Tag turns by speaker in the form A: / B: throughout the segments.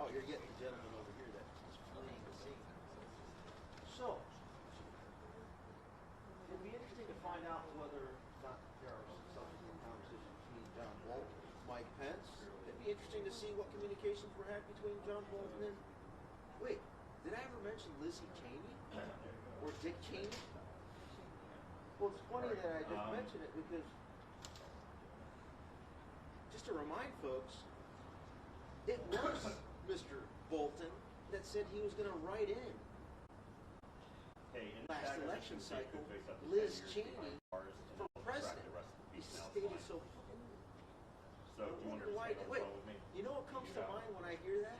A: Oh, you're getting the gentleman over here that is fleeing the scene. So, it'd be interesting to find out whether or not there are some subsequent conversations between John Bolton and Mike Pence. It'd be interesting to see what communications were had between John Bolton and... Wait, did I ever mention Lizzie Cheney? Or Dick Cheney? Well, it's funny that I just mentioned it because... Just to remind folks, it was Mr. Bolton that said he was going to write in last election cycle Liz Cheney for president. He stated so. So why? Wait, you know what comes to mind when I hear that?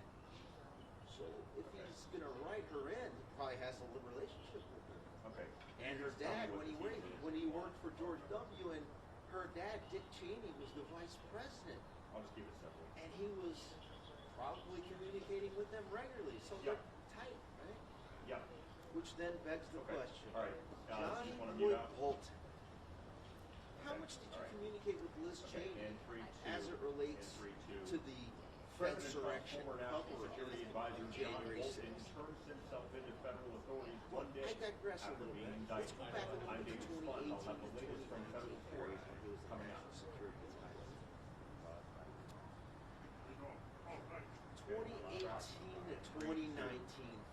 A: So if he's going to write her in, he probably has a relationship with her.
B: Okay.
A: And her dad, when he worked for George W. and her dad, Dick Cheney, was the vice president.
B: I'll just keep it simple. And
A: he was probably communicating with them regularly, so they're tight, right?
B: Yeah.
A: Which then begs the question.
B: All right.
A: John Bolton. How much did you communicate with Liz Cheney as it relates to the insurrection cover-up on January 6th?
B: Turns himself into federal authorities one day.
A: I digress a little bit. Let's go back a little bit to 2018 to 2019.
B: Coming out.
A: 2018 to 2019,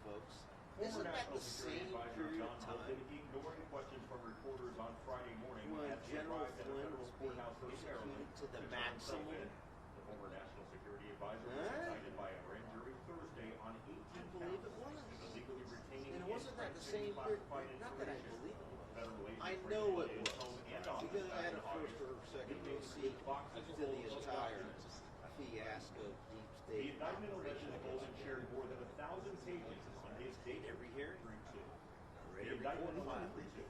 A: folks. Isn't that the same period of time?
B: Ignoring questions from reporters on Friday morning
A: when General Flynn was being persecuted to the maximum?
B: The former National Security Advisor was indicted by a grand jury Thursday on 18
A: counts of illegally retaining. And wasn't that the same period? Not that I believe it. I know it was. Because I had a first or second row seat to the entire fiasco of deep state.
B: The indictment alleges Bolton shared more than 1,000 pages on his date
A: every hearing.
B: The indictment alleges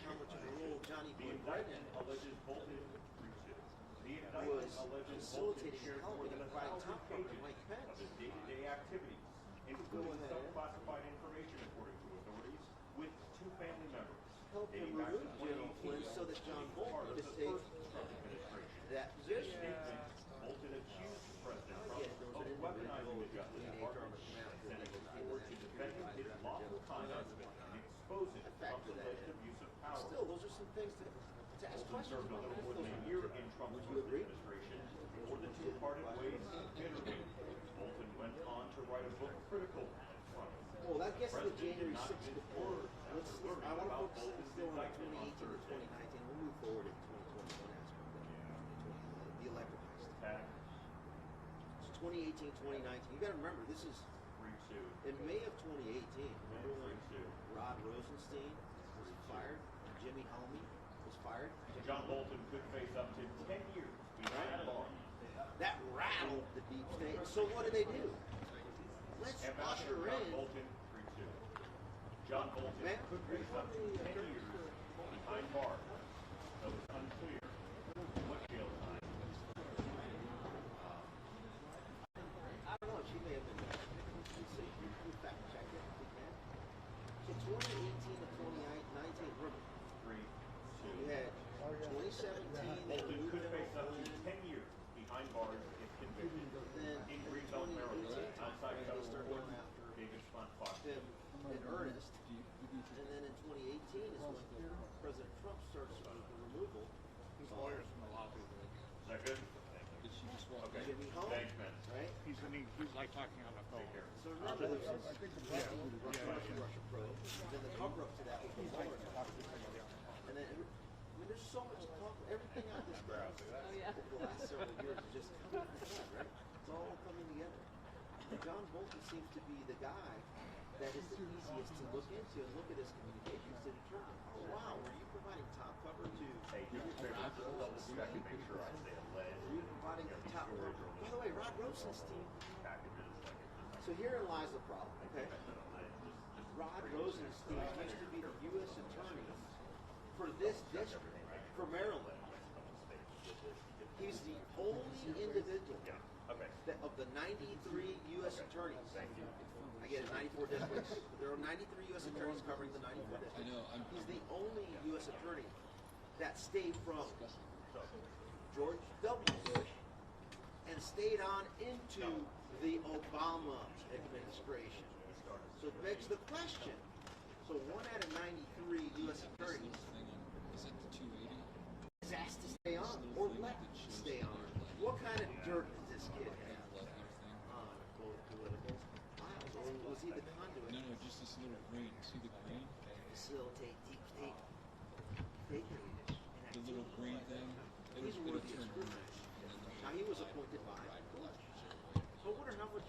A: how much of a role Johnny Boy Brennan was facilitating helping by top corporate Mike Pence
B: of his day-to-day activities, including some classified information according to authorities with two family members.
A: Help him remove General Flynn so that John Bolton could take that position.
B: Bolton accused President Trump of weaponizing the Justice Department, sending it forward to defending his lawful conduct and exposing Trump's alleged abuse of power.
A: Still, those are some things to ask questions
B: about.
A: about.
B: More than a year in Trump's administration, more than two parted ways bitterly. Bolton went on to write a book critical of Trump.
A: Well, that gets to the January 6th before. I want to focus still on 2018 to 2019. We'll move forward in 2021 aspect of the electric heist. So 2018, 2019. You got to remember, this is in May of 2018. Remember when Rod Rosenstein was fired, and Jimmy Homey was fired?
B: John Bolton could face up to 10 years behind bars.
A: That rattled the deep state. So what do they do? Let's usher in.
B: John Bolton could face up to 10 years behind bars. Though it's unclear what jail time.
A: I don't know. She may have been. You fact check it if you can. So 2018 to 2019. Remember, you had 2017.
B: Bolton could face up to 10 years behind bars if convicted.
A: Then
B: in Greenbelt, Maryland, outside
A: they
B: federal
A: start
B: court,
A: going after
B: Davis Font Fox.
A: them in earnest. And then in 2018 is when President Trump starts with the removal.
C: His lawyers from the lobby.
B: Is that good? Okay.
A: Jimmy Homey,
B: Thanks, man.
A: right?
C: He's like talking on the phone.
A: So remember, there's this Russia probe. Then the cover-up to that was the Mueller. And then, there's so much talk. Everything on this graph over the last several years is just coming together, right? It's all coming together. And John Bolton seems to be the guy that is the easiest to look into and look at his communications to determine, oh wow, were you providing top cover to
B: Double check and make sure I say alleged.
A: Were you providing top cover? By the way, Rod Rosenstein. So herein lies the problem, okay? Rod Rosenstein used to be the U.S. attorney for this district, for Maryland. He's the only individual that of the 93 U.S. attorneys. I get it, 94 districts. There are 93 U.S. attorneys covering the 94 districts. He's the only U.S. attorney that stayed from George W. Bush and stayed on into the Obama administration. So it begs the question. So 1 out of 93 U.S. attorneys
D: Is it the 280?
A: is asked to stay on or let stay on. What kind of dirt does this kid have on political files? Or was he the conduit?
D: No, just this little green. See the green?
A: Facilitate deep state fake news.
D: The little green thing?
A: He's
D: It'll
A: worthy of
D: turn
A: scrutiny.
D: orange.
A: Now he was appointed by Bush. So I wonder how much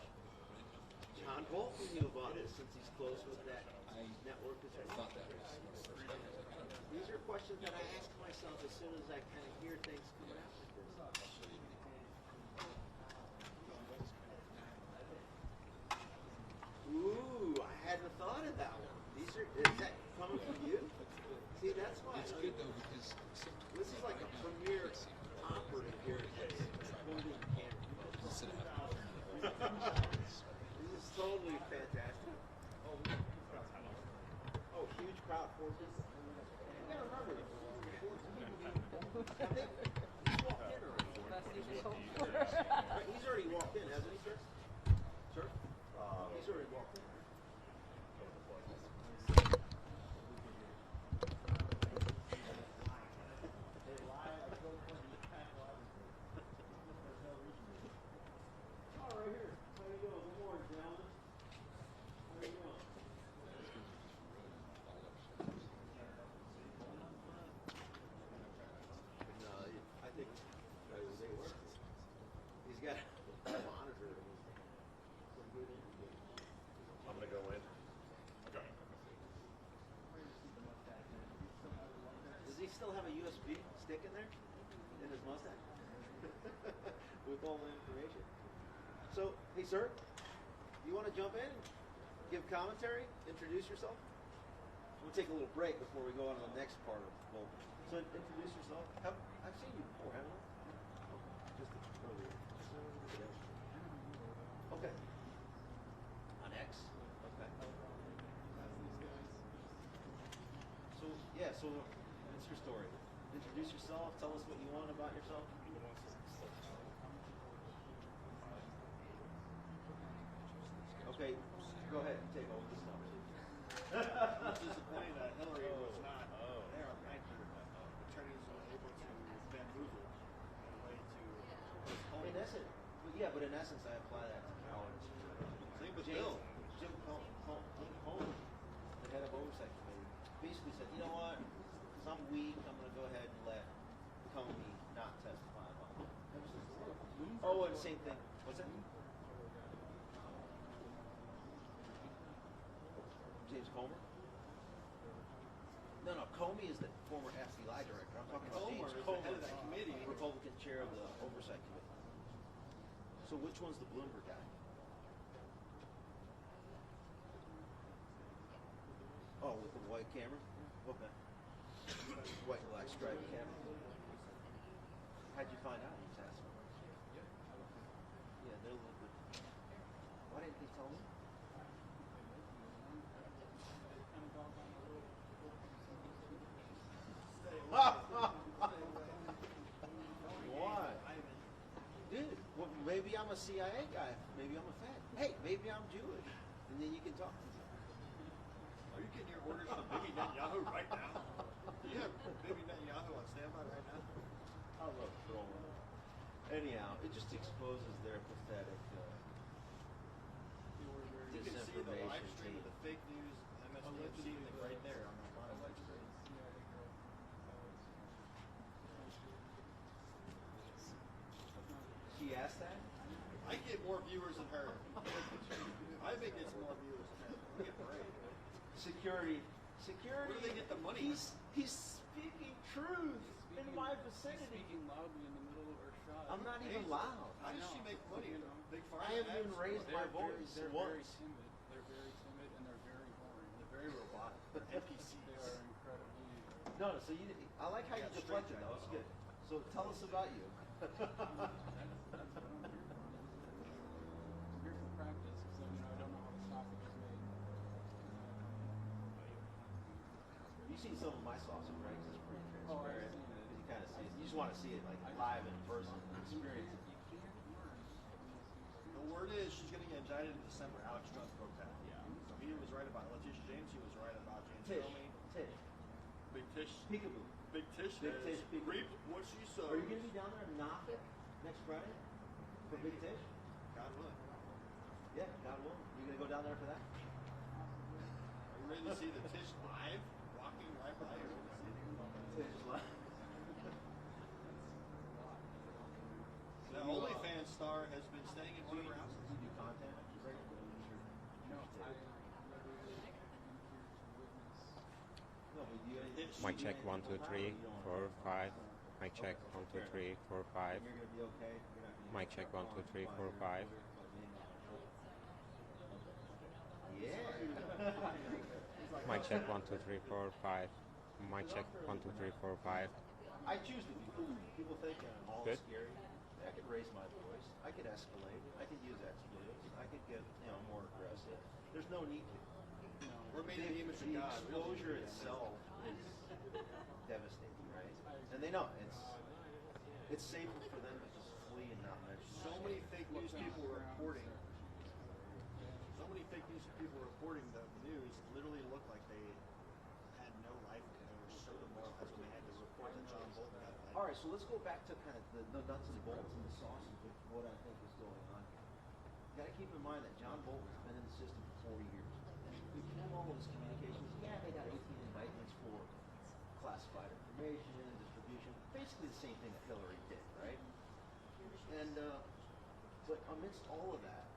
A: John Bolton knew about this since he's close with that
D: I
A: network as well.
D: thought that was
A: These are questions that I ask myself as soon as I kind of hear things coming out like this. Ooh, I hadn't thought of that one. Is that coming from you? See, that's why.
D: It's good though because
A: This is like a premier operative here. Holding camera.
D: sit down.
A: This is totally fantastic. Oh, huge crowd for this. You gotta remember, I think he's walked in already. He's already walked in, hasn't he, sir? Sir? He's already walked in. Oh, right here. How you doing? Good morning, gentlemen. How you doing? No, I think they were. He's got a monitor. Some good interview.
B: I'm gonna go in. Okay.
A: Does he still have a USB stick in there? In his mustache? With all the information? So, hey sir, you want to jump in? Give commentary? Introduce yourself? We'll take a little break before we go on to the next part of Bolton. So introduce yourself. I've seen you before, haven't I? Just earlier. Okay. On X? Okay. So, yeah, so what's your story? Introduce yourself, tell us what you want about yourself. Okay, go ahead and take over this conversation.
C: I'm disappointed that Hillary was not there. Thank you. Attorneys were able to bamboozle a way to postpone.
A: In essence, but in essence, I apply that to Howard.
C: Same with
A: James,
C: Bill.
A: Jim Cohen, the head of oversight committee, basically said, you know what? Because I'm weak, I'm going to go ahead and let Comey not testify about it. Oh, and same thing. What's that? James Comer? No, Comey is the former FBI director. I'm talking about
C: Comer
A: James
C: is the
A: Comer,
C: head of that committee.
A: Republican chair of the oversight committee. So which one's the Bloomberg guy? Oh, with the white camera? Okay. White and black striped camera. How'd you find out he was asking? Yeah, they're a little bit. Why didn't they tell me? Why? Dude, well, maybe I'm a CIA guy. Maybe I'm a Fed. Hey, maybe I'm Jewish. And then you can talk to me.
C: Are you getting your orders from Bibi Netanyahu right now? Do you have Bibi Netanyahu on standby right now?
A: I love trolling. Anyhow, it just exposes their pathetic
C: You can see the live
A: disinformation
C: stream
A: team.
C: of the fake news MSNBC thing right there on the bottom of the screen.
A: She asked that?
C: I get more viewers than her. I think it's more viewers than her. We get paid.
A: Security.
C: Where do they get the money?
A: He's speaking truth in my vicinity.
E: Speaking loudly in the middle of her shot.
A: I'm not even loud.
C: How does she make money? Big
A: I haven't even raised my voice
E: They're very
A: once.
E: timid. They're very timid and they're very boring.
A: They're very robotic.
C: NPCs.
E: They are incredibly.
A: No, so I like how you deflected though. It's good. So tell us about you.
E: That's what I'm here for. I'm here for practice because I don't know how the sausage is made.
A: You've seen some of my sausage, right? 'Cause it's pretty transparent.
E: I've seen it.
A: You kind of see it. You just want to see it like live in person, experience it.
E: You can't learn
C: indicted in December. Alex Jones broke that. Yeah. So he was right about Letitia James. He was right about James
A: Tish.
C: Comey.
A: Tish.
C: Big Tish.
A: Peekaboo.
C: Big Tish.
A: Big Tish, peekaboo.
C: Reaped what she sowed.
A: Are you going to be down there in Norfolk next Friday for Big Tish?
C: God willing.
A: Yeah, God willing. You going to go down there for that?
C: Are you ready to see the Tish live? Walking right by you.
A: Tish live.
C: The OnlyFans star has been staying in one of her houses.
A: You do content?
E: No, I literally am here to witness.
A: No, but do you
F: Mic check 1 2 3 4 5. Mic check 1 2 3 4 5.
A: You're going to be okay? You're not gonna
F: Mic check 1 2 3 4 5.
A: Yeah.
F: Mic check 1 2 3 4 5. Mic check 1 2 3 4 5.
A: I choose to be cool. People think I'm all
F: Good.
A: scary. I could raise my voice. I could escalate. I could use expletives. I could get more aggressive. There's no need to.
C: We're made in the image of
A: The
C: God.
A: exposure itself is devastating, right? And they know it's safer for them to just flee and not mention.
C: So many fake news people were reporting. So many fake news people reporting the news literally looked like they had no life and they were so demoralized when they had to report that John Bolton got indicted.
A: All right, so let's go back to kind of the nuts and bolts and the sausage of what I think is going on here. You got to keep in mind that John Bolton's been in the system for 4 years. We pull all of his communications. Yeah, they got 18 indictments for classified information and distribution. Basically the same thing that Hillary did, right? And but amidst all of that,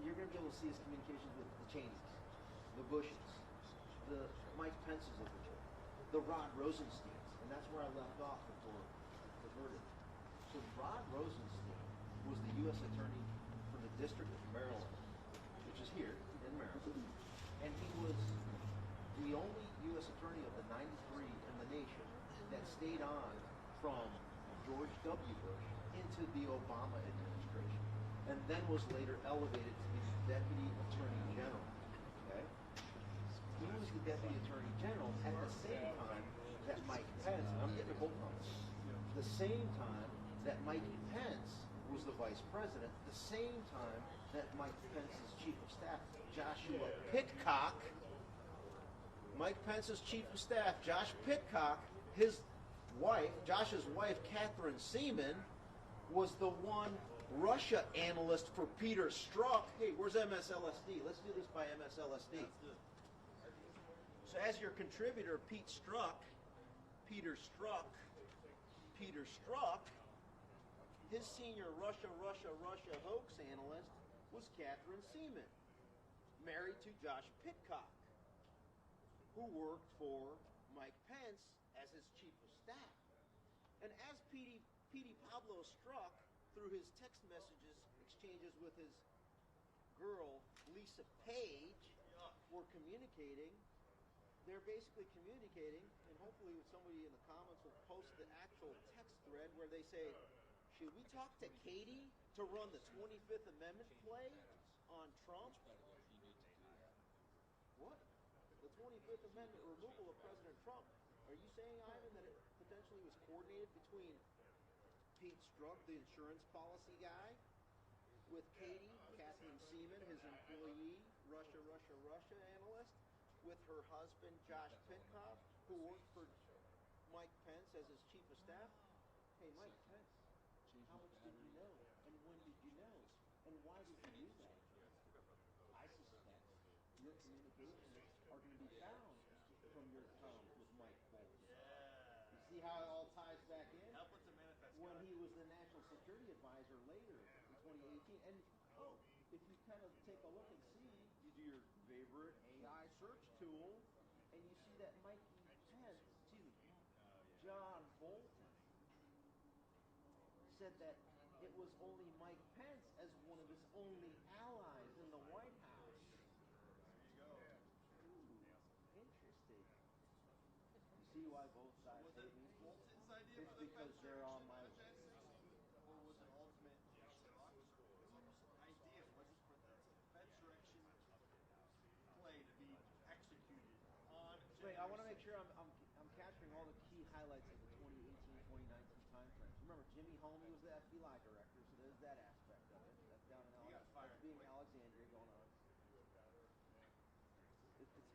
A: you're going to be able to see his communications with the Cheneys, the Bushes, the Mike Pences of the world, the Rod Rosensteins, and that's where I left off before the verdict. So Rod Rosenstein was the U.S. Attorney for the District of Maryland, which is here in Maryland, and he was the only U.S. Attorney of the 93 in the nation that stayed on from George W. Bush into the Obama administration, and then was later elevated to be the Deputy Attorney General. Okay? He was the Deputy Attorney General at the same time that Mike Pence, and I'm getting a both on this, the same time that Mike Pence was the Vice President, the same time that Mike Pence's Chief of Staff, Joshua Pitcock, Mike Pence's Chief of Staff, Josh Pitcock, his wife, Josh's wife, Catherine Seaman, was the one Russia analyst for Peter Strzok. Hey, where's MSLSD? Let's do this by MSLSD. So as your contributor, Peter Strzok, his senior Russia hoax analyst was Catherine Seaman, married to Josh Pitcock, who worked for Mike Pence as his chief of staff. And as Petey Pablo Strzok, through his text messages exchanges with his girl Lisa Page, were communicating, they're basically communicating, and hopefully somebody in the comments will post the actual text thread where they say, should we talk to Katie to run the 25th Amendment play on Trump? What? The 25th Amendment removal of President Trump. Are you saying, Ivan, that it potentially was coordinated between Pete Strzok, the insurance policy guy, with Katie, Catherine Seaman, his employee, Russia analyst, with her husband, Josh Pitcock, who worked for Mike Pence as his chief of staff? Hey, Mike Pence, how much did you know? And when did you know? And why did you do that? I suspect your communications are going to be found from your comms with Mike Bolton. You see how it all ties back in?
C: Help with the manifest.
A: When he was the National Security Advisor later in 2018. And, if you kind of take a look and see, you do your favorite AI search tool, and you see that John Bolton said that it was only Mike Pence as one of his only allies in the White House. There you go. Ooh, interesting. You see why both sides hate me?
C: Bolton's idea
A: It's
C: for the
A: because
C: Fed
A: they're on my
C: or was it ultimate idea? Let's just put that. It's a Fedsurrection play to be executed on.
A: Wait, I want to make sure I'm capturing all the key highlights of the 2018-2019 time frames. Remember, Jimmy Homey was the FBI director, so there's that aspect of it. That's down in
C: He got fired
A: being
C: quick.
A: Alexandria,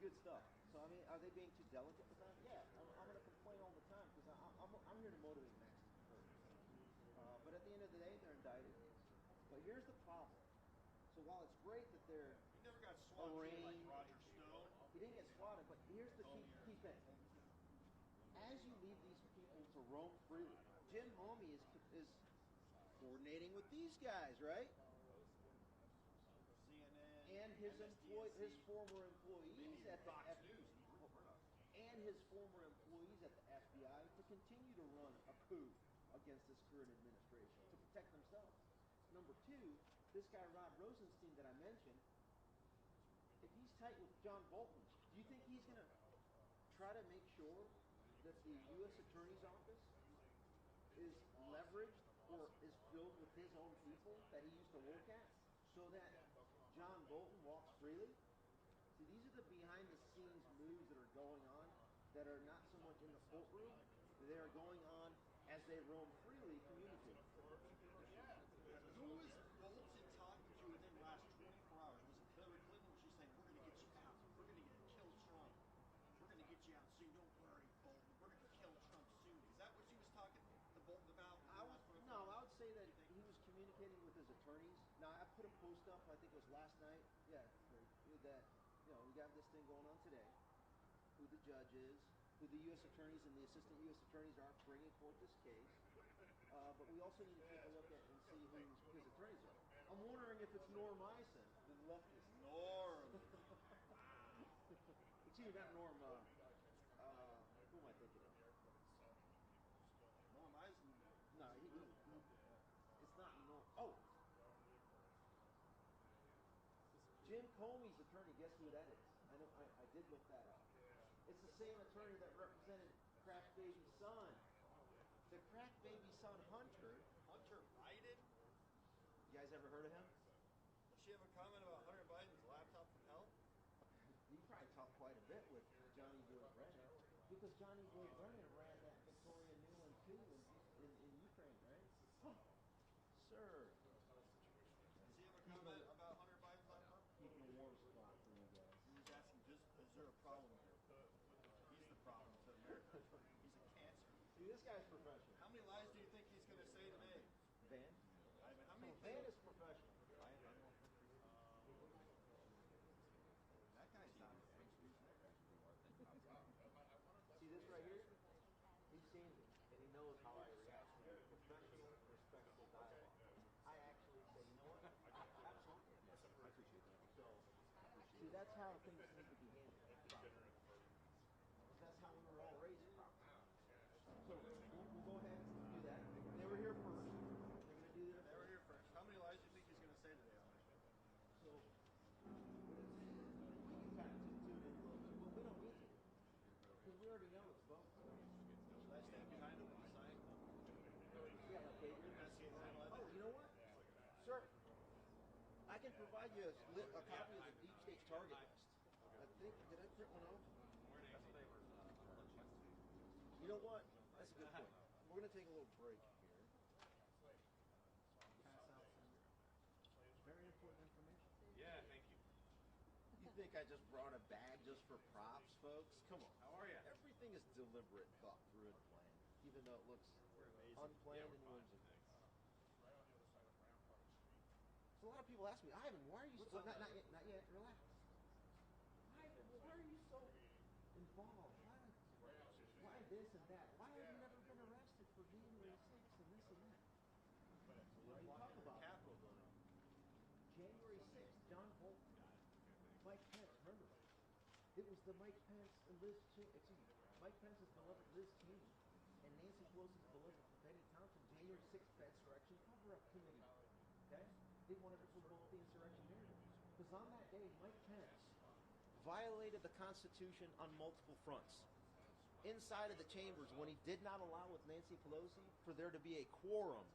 A: good stuff. So I mean, are they being too delicate with that? Yeah, I'm going to complain all the time because I'm here to motivate Max to convert. But at the end of the day, they're indicted. But here's the problem. So while it's great that they're
C: He never got swatted like
A: arraigned,
C: Roger Stone.
A: he didn't get swatted. But here's the key thing. As you leave these people to roam freely, Jim Homey is coordinating with these guys, right?
C: CNN
A: And his former employees at the
C: Fox News.
A: and his former employees at the FBI to continue to run a coup against this current administration to protect themselves. Number two, this guy Rod Rosenstein that I mentioned, if he's tight with John Bolton, do you think he's going to try to make sure that the U.S. Attorney's Office is leveraged or is filled with his own people that he used to work at so that John Bolton walks freely? See, these are the behind-the-scenes moves that are going on that are not so much in the courtroom. They are going on as they roam freely, communicating.
C: Who was Bolton talking to within the last 24 hours? Was it Hillary Clinton? Was she saying, we're going to get you out. We're going to kill Trump. We're going to get you out soon. Don't worry, Bolton. We're going to kill Trump soon. Is that what she was talking to Bolton about?
A: I would say that he was communicating with his attorneys. Now, I put a post up, I think it was last night, that, we got this thing going on today, who the judge is, who the U.S. attorneys and the assistant U.S. attorneys are bringing forth this case. But we also need to take a look at and see who his attorneys are. I'm wondering if it's Norm Eisen, the leftist.
C: Norm.
A: Excuse me, not Norm. Who am I thinking of?
C: Norm Eisen.
A: No, it's not Norm. Oh! Jim Comey's attorney, guess who that is? I know. I did look that up. It's the same attorney that represented crack baby son. The crack baby son Hunter.
C: Hunter Biden?
A: You guys ever heard of him?
C: Does she have a comment about Hunter Biden's laptop from hell?
A: He probably talked quite a bit with Johnny Boy Brennan because Johnny Boy Brennan ran that Victoria Nuland coup in Ukraine, right? Sir.
C: Does he have a comment about Hunter Biden's laptop?
A: Keeping a warm spot for you guys.
C: He was asking, is there a problem here? He's the problem to America. He's a cancer.
A: See, this guy's professional.
C: How many lies do you think he's going to say today?
A: Van?
C: How many
A: Van is professional.
C: That guy's not.
A: See this right here? He's seen me, and he knows how I react to professional, respectful dialogue. I actually say, you know what? Absolutely. I appreciate that. So, see, that's how things need to be handled. That's how we were all raised. So we'll go ahead and do that. They were here first. They're going to do their
C: They were here first. How many lies do you think he's going to say today, Alex?
A: So we can kind of tune in a little bit, but we don't need to. Because we already know it's both.
C: Should I stand behind him and sign?
A: Yeah, okay. Oh, you know what? Sir, I can provide you a copy of the Deep State's target list. I think, did I print one out? You know what? That's a good point. We're going to take a little break here. Pass out some very important information.
B: Yeah, thank you.
A: You think I just brought a bag just for props, folks? Come on.
B: How are you?
A: Everything is deliberate, thought through, and planned, even though it looks unplanned and whimsical. So a lot of people ask me, Ivan, why are you so... Not yet. Relax. Ivan, why are you so involved? Why this and that? Why have you never been arrested for January 6th and this and that? What do you talk about?
C: Capitol building.
A: January 6th, John Bolton, Mike Pence, remember? It was the Mike Pence and Mike Pence's beloved Liz Cheney and Nancy Pelosi's beloved Betty Thompson January 6th insurrection cover-up committee. Okay? They wanted to promote the insurrection narrative. Because on that day, Mike Pence violated the Constitution on multiple fronts. Inside of the chambers, when he did not allow with Nancy Pelosi for there to be a quorum,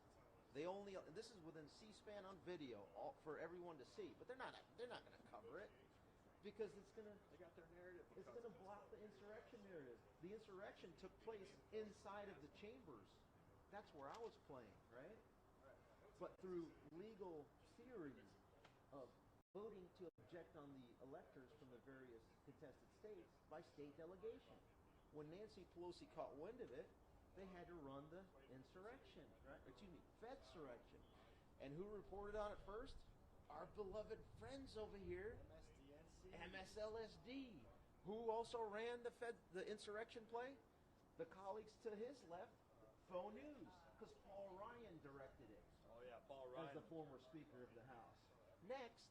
A: this is within C-SPAN on video for everyone to see, but they're not going to cover it because they got their narrative. It's going to block the insurrection narrative. The insurrection took place inside of the chambers. That's where I was playing, right? But through legal theory of voting to reject on the electors from the various contested states by state delegation. When Nancy Pelosi caught wind of it, they had to run the insurrection, right? Excuse me, Fedsurrection. And who reported on it first? Our beloved friends over here, MSLSD. Who also ran the insurrection play? The colleagues to his left, Faux News, because Paul Ryan directed it.
C: Oh yeah, Paul Ryan.
A: As the former Speaker of the House. Next,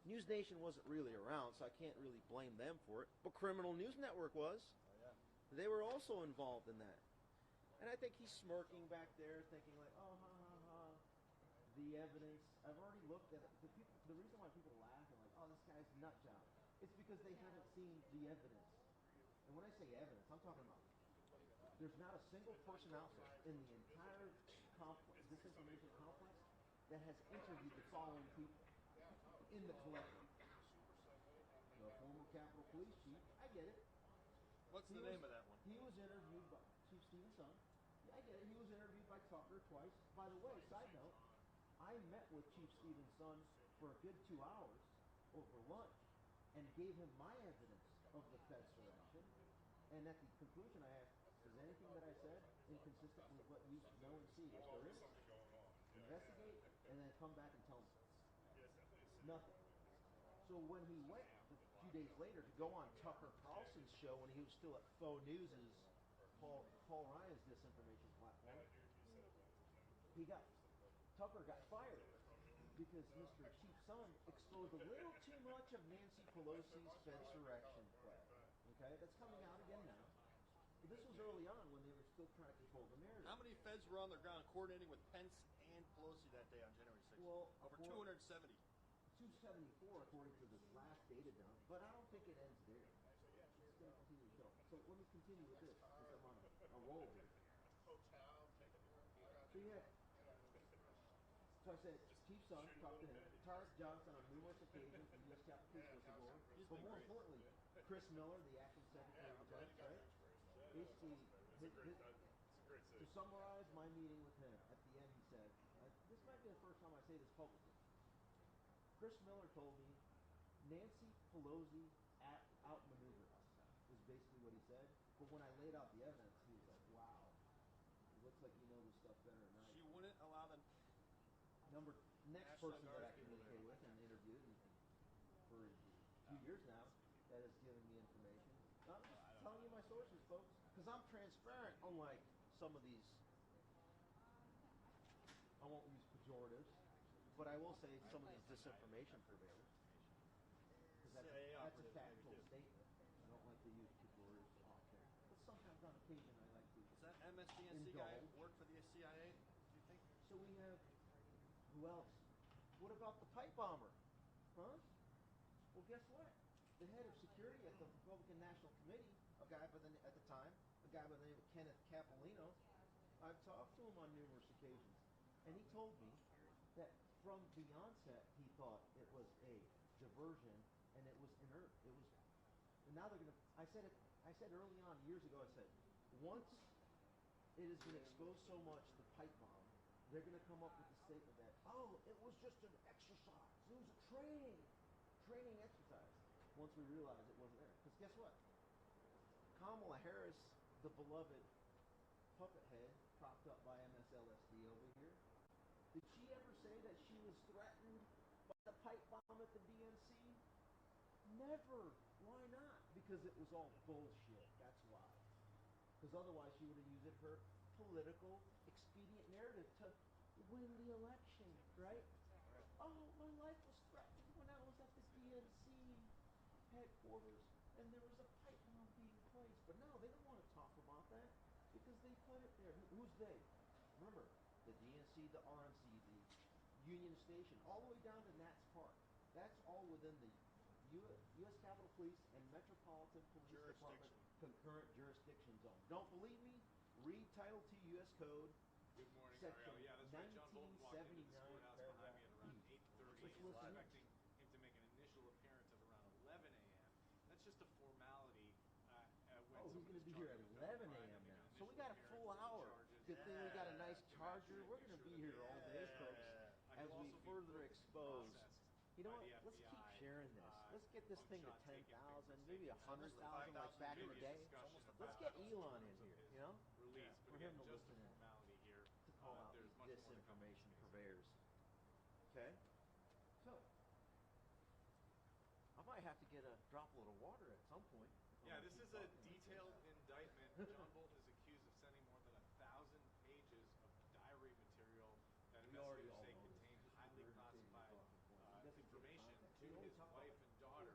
A: News Nation wasn't really around, so I can't really blame them for it. But Criminal News Network was.
C: Oh yeah.
A: They were also involved in that. And I think he's smirking back there, thinking like, oh, ha, ha, ha. The evidence, I've already looked at it. The reason why people laugh and like, oh, this guy's nut job, it's because they haven't seen the evidence. And when I say evidence, I'm talking about there's not a single person out there in the entire disinformation complex that has interviewed the following people in the collective. The former Capitol Police Chief, I get it.
C: What's the name of that one?
A: He was interviewed by Chief Stephen Son. Yeah, I get it. He was interviewed by Tucker twice. By the way, side note, I met with Chief Stephen Son for a good 2 hours over lunch and gave him my evidence of the Fedsurrection. And at the conclusion, I asked, is anything that I said inconsistent with what you know and see? If there is, investigate and then come back and tell me. Nothing. So when he went a few days later to go on Tucker Carlson's show when he was still at Faux News's Paul Ryan's disinformation platform, Tucker got fired because Mr. Chief Son exposed a little too much of Nancy Pelosi's Fedsurrection play. Okay, that's coming out again now. But this was early on when they were still trying to control the narrative.
C: How many feds were on the ground coordinating with Pence and Pelosi that day on January 6th?
A: Well,
C: over 270.
A: 274 according to this last data dump, but I don't think it ends there. It's going to continue to show. So let me continue with this because I'm on a roll here. So I said, Chief Son, talked to him. Tarek Johnson on numerous occasions, the U.S. Capitol Police whistleblower. But more importantly, Chris Miller, the acting Secretary of Defense, right? Basically, to summarize my meeting with him, at the end he said, this might be the first time I say this publicly. Chris Miller told me Nancy Pelosi outmaneuvered us, is basically what he said. But when I laid out the evidence, he was like, wow, it looks like you know this stuff better than I do.
C: She wouldn't allow them.
A: Next person that I communicated with and interviewed for 2 years now that has given me information. I'm just telling you my sources, folks, because I'm transparent, unlike some of these, I won't use pejoratives, but I will say some of these disinformation purveyors. Because that's a factual statement. I don't like to use pejoratives often. But sometimes on occasion I like to.
C: Does that MSDNC guy work for the CIA, do you think?
A: So we have, who else? What about the pipe bomber? Huh? Well, guess what? The head of security at the Republican National Committee, at the time, a guy by the name of Kenneth Capolino, I've talked to him on numerous occasions, and he told me that from the onset he thought it was a diversion and it was inert. And now they're going to. I said early on years ago. I said once it has been exposed so much, the pipe bomb, they're going to come up with the statement that it was just an exercise. It was a training exercise. Once we realized it wasn't there, because guess what? Kamala Harris, the beloved puppet head propped up by MSLSD over here, did she ever say that she was threatened by the pipe bomb at the DNC? Never. Why not? Because it was all bullshit. That's why. Because otherwise she would have used it for political expedient narrative to win the election, right? Oh, my life was threatened when I was at the DNC headquarters and there was a pipe bomb being placed. But no, they don't want to talk about that because they put it there. Who's they? Remember, the DNC, the RNC, the Union Station, all the way down to Nats Park. That's all within the U.S. Capitol Police and Metropolitan Police Department concurrent jurisdiction zone. Don't believe me? Read Title II U.S. Code.
G: Good morning,
A: Section
G: Ariel. Yeah, that's right. John Bolton walked into this courthouse behind me at around 8:30.
A: Let's
G: I was
A: listen.
G: expecting him to make an initial appearance at around 11 a.m. That's just a formality. When
A: He's going to be here at 11 a.m. now. So we got a full
G: appearance
A: hour. Good thing we got a
G: Yeah.
A: nice charger. We're going to be here all day, folks, as we further expose.
G: He'll also be submitting a written appearance. He will also be submitting a written appearance.
A: What?
G: He
A: You know
G: by
A: what?
G: the
A: Let's keep
G: FBI,
A: sharing this. Let's get this thing to
G: mugshot
A: 10,000,
G: taken from
A: maybe
G: statements.
A: 100,000 like back in the
G: Maybe a
A: day.
G: discussion
A: Let's
G: about
A: get Elon in
G: terms of
A: here,
G: his
A: you know,
G: release.
A: for
G: But
A: him
G: again,
A: to
G: just a
A: listen in,
G: formality here.
A: to call out
G: There's
A: these
G: much more to come in this
A: disinformation
G: case.
A: purveyors. Okay? So, I might have to get a droplet of water at some point.
G: Yeah, this is a detailed indictment. John Bolton is accused of sending more than 1,000 pages of diary material that investigators say contained highly classified information to his wife and daughter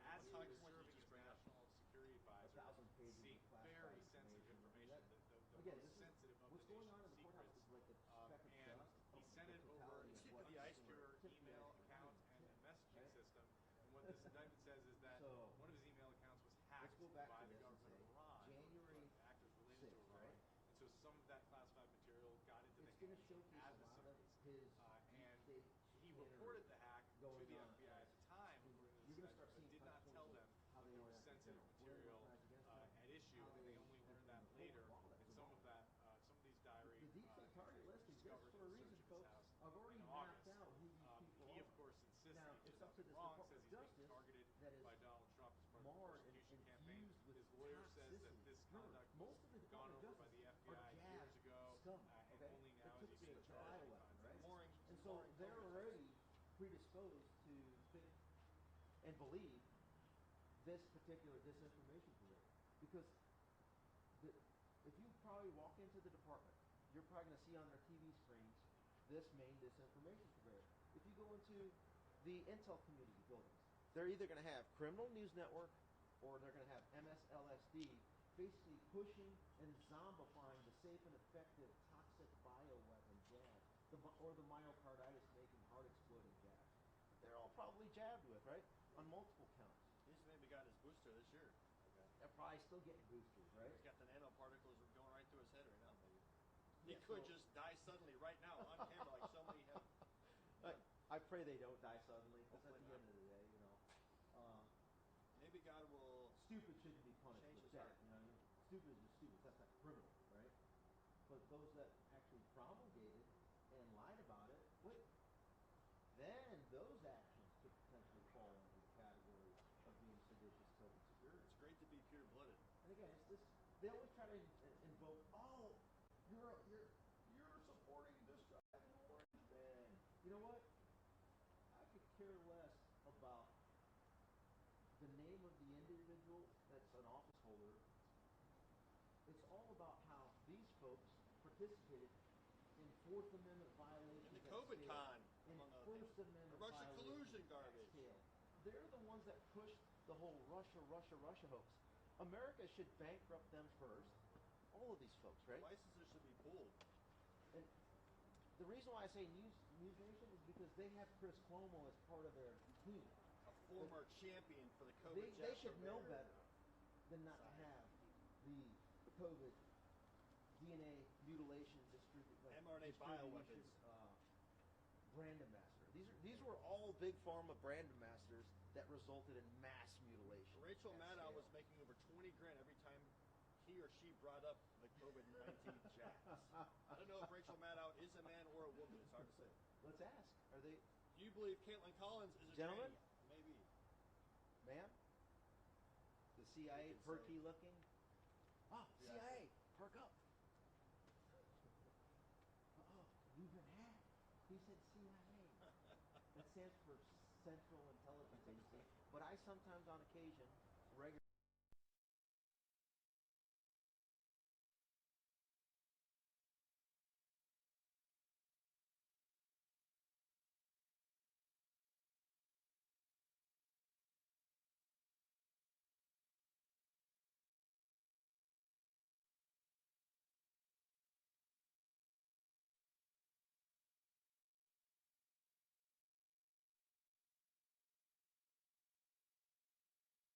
G: as he was serving as national security advisor, seeing very sensitive information, the
A: Again,
G: most
A: this is
G: sensitive of
A: what's
G: the
A: going on
G: nation's
A: in the courthouse
G: secrets.
A: is like a speck of
G: And
A: dust.
G: he sent it over
A: totality of
G: to
A: what
G: the
A: he's
G: secure
A: doing.
G: email account and the messaging
A: Right?
G: system. And what this indictment says is that
A: So,
G: one of his email accounts was hacked
A: go back
G: by
A: to
G: the
A: this and
G: government
A: say
G: of Iran,
A: January
G: or actors related
A: 6th,
G: to Iran.
A: right?
G: And so some of that classified material got into
A: It's
G: the
A: going to
G: hands of
A: showcase a lot of
G: adversaries.
A: his
G: And
A: deep state
G: he
A: scanner
G: reported the hack to
A: going
G: the
A: on.
G: FBI at the time, according to
A: You're
G: this
A: going to start
G: indictment, but
A: seeing
G: did not
A: touch
G: tell
A: points
G: them
A: how
G: that
A: they
G: there was
A: interact with
G: sensitive
A: general. Where
G: material
A: it against them.
G: at issue,
A: How
G: and they only learned that later. And some of that, some of these diary
A: The deep state target list exists
G: discovered
A: for a
G: in
A: reason,
G: search of his
A: folks.
G: house
A: I've already
G: in
A: mapped
G: August.
A: out who these people
G: He,
A: are.
G: of course, insists
A: Now,
G: that
A: it's
G: he
A: up to
G: is
A: this
G: wrong,
A: Department
G: says
A: of
G: he's being
A: Justice
G: targeted
A: that is
G: by Donald Trump as part of the
A: marred and
G: persecution campaign.
A: infused with
G: His lawyer says that
A: toxicity.
G: this
A: Remember,
G: conduct was
A: most of the
G: gone
A: Department of
G: over by the
A: Justice are
G: FBI
A: jab
G: years ago,
A: scum,
G: and
A: okay?
G: only
A: They
G: now
A: took
G: is he
A: the
G: being charged with
A: bioweapon, right?
G: crimes.
A: And so they're already predisposed to think and believe this particular disinformation purveyor. Because if you probably walk into the department, you're probably going to see on their TV screens this main disinformation purveyor. If you go into the intel community buildings, they're either going to have Criminal News Network or they're going to have MSLSD basically pushing and zombifying the safe and effective toxic bioweapon jab, or the myocarditis making heart exploding jab. They're all probably jabbed with, right? On multiple counts.
C: He's maybe got his booster this year.
A: They're probably still getting boosters, right?
C: He's got the nanoparticles going right through his head right now, maybe. He
A: Yeah,
C: could
A: so-
C: just die suddenly right now on camera like so many have.
A: I pray they don't die suddenly, because at
C: Hopefully
A: the
C: not.
A: end of the day, you know,
C: Maybe God will.
A: stupid shouldn't be punished
C: Change
A: with
C: his
A: that.
C: heart.
A: You know, stupid is just stupid. That's not criminal, right? But those that actually promulgated and lied about it, then those actions could potentially fall under the category of being seditious token security.
C: It's great to be pure-blooded.
A: And again, it's this. They always try to invoke, oh, you're supporting this driving orange man. You know what? I could care less about the name of the individual that's an office holder. It's all about how these folks participated in Fourth Amendment violations
C: In the
A: at
C: COVID
A: scale,
C: con,
A: in
C: among other
A: First
C: things.
A: Amendment
C: The Russian
A: violations
C: collusion
A: at
C: garbage.
A: scale. They're the ones that pushed the whole Russia hoax. America should bankrupt them first. All of these folks, right?
C: Licenses should be pulled.
A: And the reason why I say News Nation is because they have Chris Cuomo as part of their team.
C: A former champion for the COVID
A: They should know
C: purveyor.
A: better than not to have the COVID DNA mutilation
C: mRNA
A: distribution
C: bioweapons.
A: Brand ambassador. These were all big pharma brand ambassadors that resulted in mass mutilation.
C: Rachel
A: at
C: Maddow
A: scale.
C: was making over $20,000 every time he or she brought up the COVID-19 jabs. I don't know if Rachel Maddow is a man or a woman. It's hard to say.
A: Let's ask. Are they,
C: Do you believe Caitlin Collins is a
A: Gentlemen?
C: tranny? Maybe.
A: ma'am? The CIA
C: could say-
A: perky looking? Oh,
C: Yeah,
A: CIA, perk up. Uh-oh, you've been hacked. He said CIA. That stands for Central Intelligence Agency. But I sometimes, on occasion, regularly.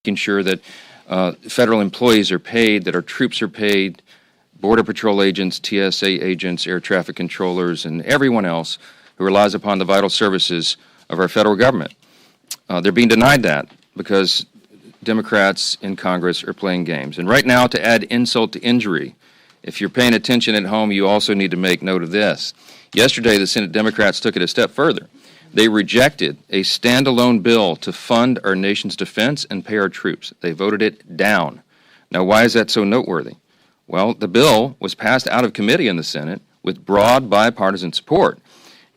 H: making sure that federal employees are paid, that our troops are paid, Border Patrol agents, TSA agents, air traffic controllers, and everyone else who relies upon the vital services of our federal government. They're being denied that because Democrats in Congress are playing games. And right now, to add insult to injury, if you're paying attention at home, you also need to make note of this. Yesterday, the Senate Democrats took it a step further. They rejected a standalone bill to fund our nation's defense and pay our troops. They voted it down. Now, why is that so noteworthy? Well, the bill was passed out of committee in the Senate with broad bipartisan support,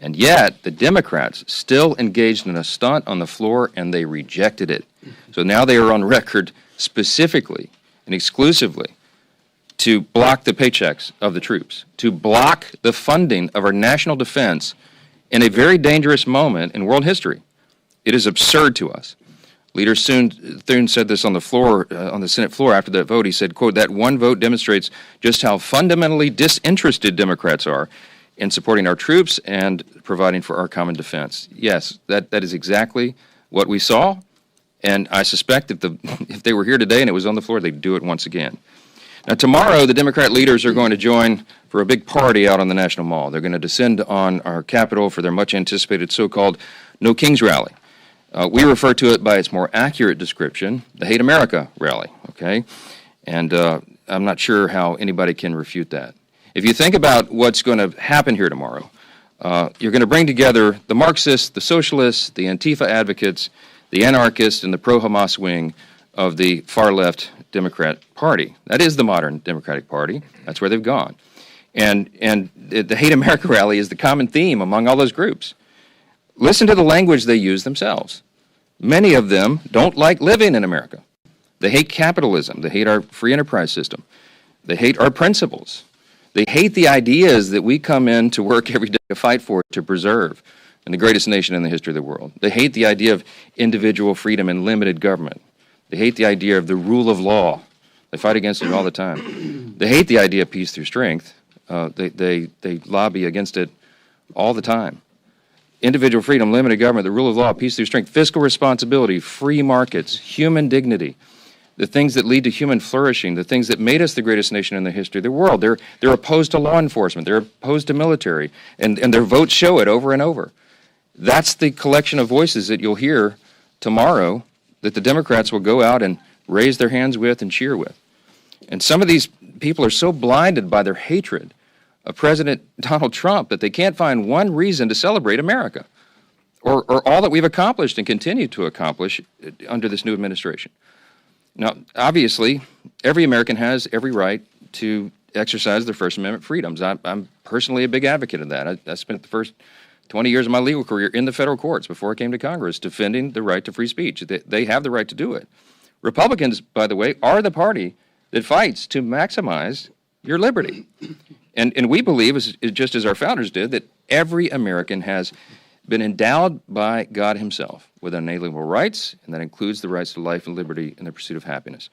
H: and yet the Democrats still engaged in a stunt on the floor and they rejected it. So now they are on record specifically and exclusively to block the paychecks of the troops, to block the funding of our national defense in a very dangerous moment in world history. It is absurd to us. Leader Thune said this on the floor, on the Senate floor after that vote. He said, quote, "That one vote demonstrates just how fundamentally disinterested Democrats are in supporting our troops and providing for our common defense." Yes, that is exactly what we saw, and I suspect if they were here today and it was on the floor, they'd do it once again. Now, tomorrow, the Democrat leaders are going to join for a big party out on the National Mall. They're going to descend on our Capitol for their much-anticipated so-called No Kings rally. We refer to it by its more accurate description, the Hate America rally, okay? And I'm not sure how anybody can refute that. If you think about what's going to happen here tomorrow, you're going to bring together the Marxists, the socialists, the Antifa advocates, the anarchists, and the pro-Hamas wing of the far-left Democrat Party. That is the modern Democratic Party. That's where they've gone. And the Hate America rally is the common theme among all those groups. Listen to the language they use themselves. Many of them don't like living in America. They hate capitalism. They hate our free enterprise system. They hate our principles. They hate the ideas that we come in to work every day to fight for, to preserve, in the greatest nation in the history of the world. They hate the idea of individual freedom and limited government. They hate the idea of the rule of law. They fight against it all the time. They hate the idea of peace through strength. They lobby against it all the time. Individual freedom, limited government, the rule of law, peace through strength, fiscal responsibility, free markets, human dignity, the things that lead to human flourishing, the things that made us the greatest nation in the history of the world. They're opposed to law enforcement. They're opposed to military, and their votes show it over and over. That's the collection of voices that you'll hear tomorrow that the Democrats will go out and raise their hands with and cheer with. And some of these people are so blinded by their hatred of President Donald Trump that they can't find one reason to celebrate America or all that we've accomplished and continue to accomplish under this new administration. Now, obviously, every American has every right to exercise their First Amendment freedoms. I'm personally a big advocate of that. I spent the first 20 years of my legal career in the federal courts before I came to Congress defending the right to free speech. They have the right to do it. Republicans, by the way, are the party that fights to maximize your liberty. And we believe, just as our founders did, that every American has been endowed by God himself with unalienable rights, and that includes the rights to life and liberty and the pursuit of happiness.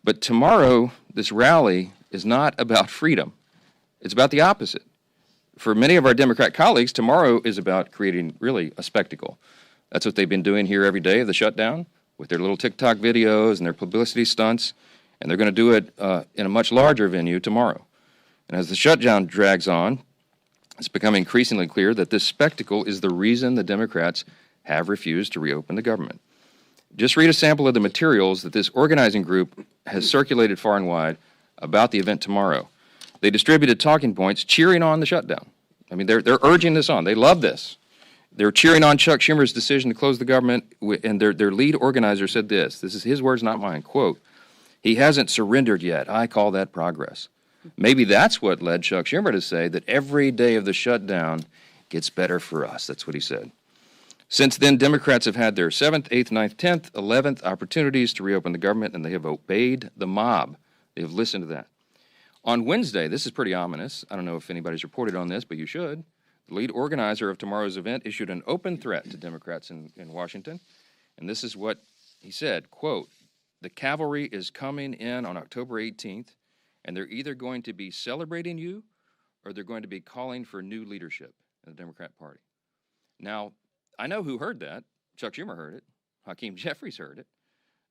H: But tomorrow, this rally is not about freedom. It's about the opposite. For many of our Democrat colleagues, tomorrow is about creating really a spectacle. That's what they've been doing here every day of the shutdown with their little TikTok videos and their publicity stunts, and they're going to do it in a much larger venue tomorrow. And as the shutdown drags on, it's becoming increasingly clear that this spectacle is the reason the Democrats have refused to reopen the government. Just read a sample of the materials that this organizing group has circulated far and wide about the event tomorrow. They distributed talking points cheering on the shutdown. I mean, they're urging this on. They love this. They're cheering on Chuck Schumer's decision to close the government, and their lead organizer said this. This is his words, not mine. Quote, "He hasn't surrendered yet. I call that progress." Maybe that's what led Chuck Schumer to say that every day of the shutdown gets better for us. That's what he said. Since then, Democrats have had their 7th, 8th, 9th, 10th, 11th opportunities to reopen the government, and they have obeyed the mob. They have listened to that. On Wednesday, this is pretty ominous. I don't know if anybody's reported on this, but you should. The lead organizer of tomorrow's event issued an open threat to Democrats in Washington, and this is what he said, quote, "The cavalry is coming in on October 18th, and they're either going to be celebrating you or they're going to be calling for new leadership in the Democrat Party." Now, I know who heard that. Chuck Schumer heard it. Hakeem Jeffries heard it.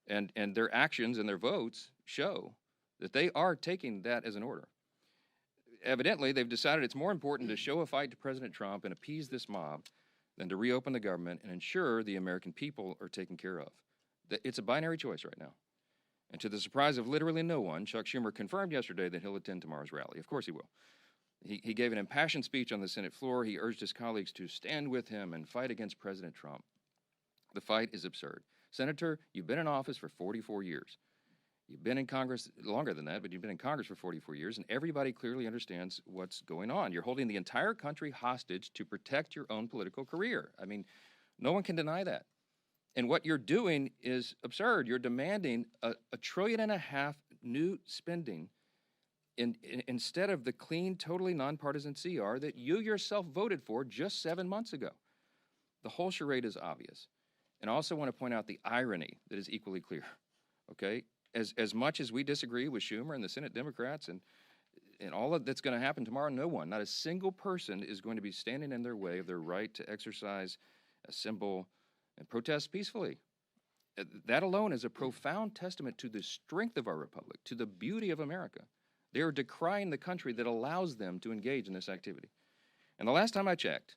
H: And their actions and their votes show that they are taking that as an order. Evidently, they've decided it's more important to show a fight to President Trump and appease this mob than to reopen the government and ensure the American people are taken care of. It's a binary choice right now. And to the surprise of literally no one, Chuck Schumer confirmed yesterday that he'll attend tomorrow's rally. Of course he will. He gave an impassioned speech on the Senate floor. He urged his colleagues to stand with him and fight against President Trump. The fight is absurd. Senator, you've been in office for 44 years. You've been in Congress longer than that, but you've been in Congress for 44 years, and everybody clearly understands what's going on. You're holding the entire country hostage to protect your own political career. I mean, no one can deny that. And what you're doing is absurd. You're demanding $1.5 trillion new spending instead of the clean, totally nonpartisan CR that you yourself voted for just 7 months ago. The whole charade is obvious. And I also want to point out the irony that is equally clear, okay? As much as we disagree with Schumer and the Senate Democrats and all of that's going to happen tomorrow, no one, not a single person is going to be standing in their way of their right to exercise, assemble, and protest peacefully. That alone is a profound testament to the strength of our republic, to the beauty of America. They are decrying the country that allows them to engage in this activity. And the last time I checked,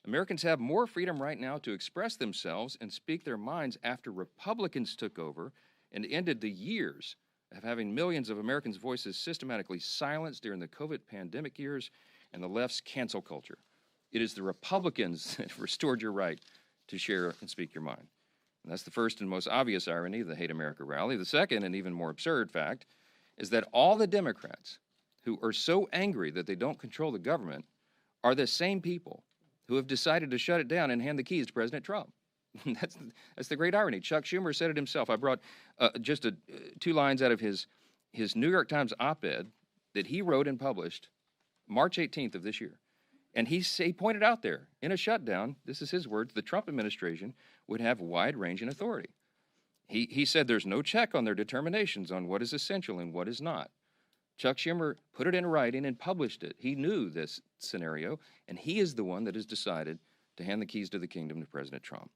H: Americans have more freedom right now to express themselves and speak their minds after Republicans took over and ended the years of having millions of Americans' voices systematically silenced during the COVID pandemic years and the left's cancel culture. It is the Republicans that restored your right to share and speak your mind. And that's the first and most obvious irony of the Hate America rally. The second and even more absurd fact is that all the Democrats who are so angry that they don't control the government are the same people who have decided to shut it down and hand the keys to President Trump. That's the great irony. Chuck Schumer said it himself. I brought just two lines out of his New York Times op-ed that he wrote and published March 18th of this year. And he pointed out there, in a shutdown, this is his words, the Trump administration would have wide-ranging authority. He said there's no check on their determinations on what is essential and what is not. Chuck Schumer put it in writing and published it. He knew this scenario, and he is the one that has decided to hand the keys to the kingdom to President Trump.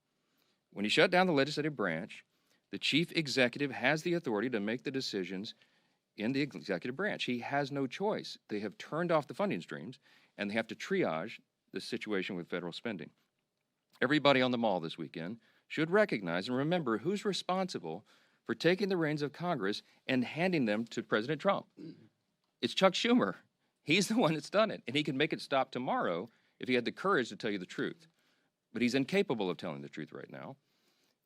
H: When he shut down the legislative branch, the chief executive has the authority to make the decisions in the executive branch. He has no choice. They have turned off the funding streams, and they have to triage the situation with federal spending. Everybody on the Mall this weekend should recognize and remember who's responsible for taking the reins of Congress and handing them to President Trump. It's Chuck Schumer. He's the one that's done it, and he can make it stop tomorrow if he had the courage to tell you the truth. But he's incapable of telling the truth right now,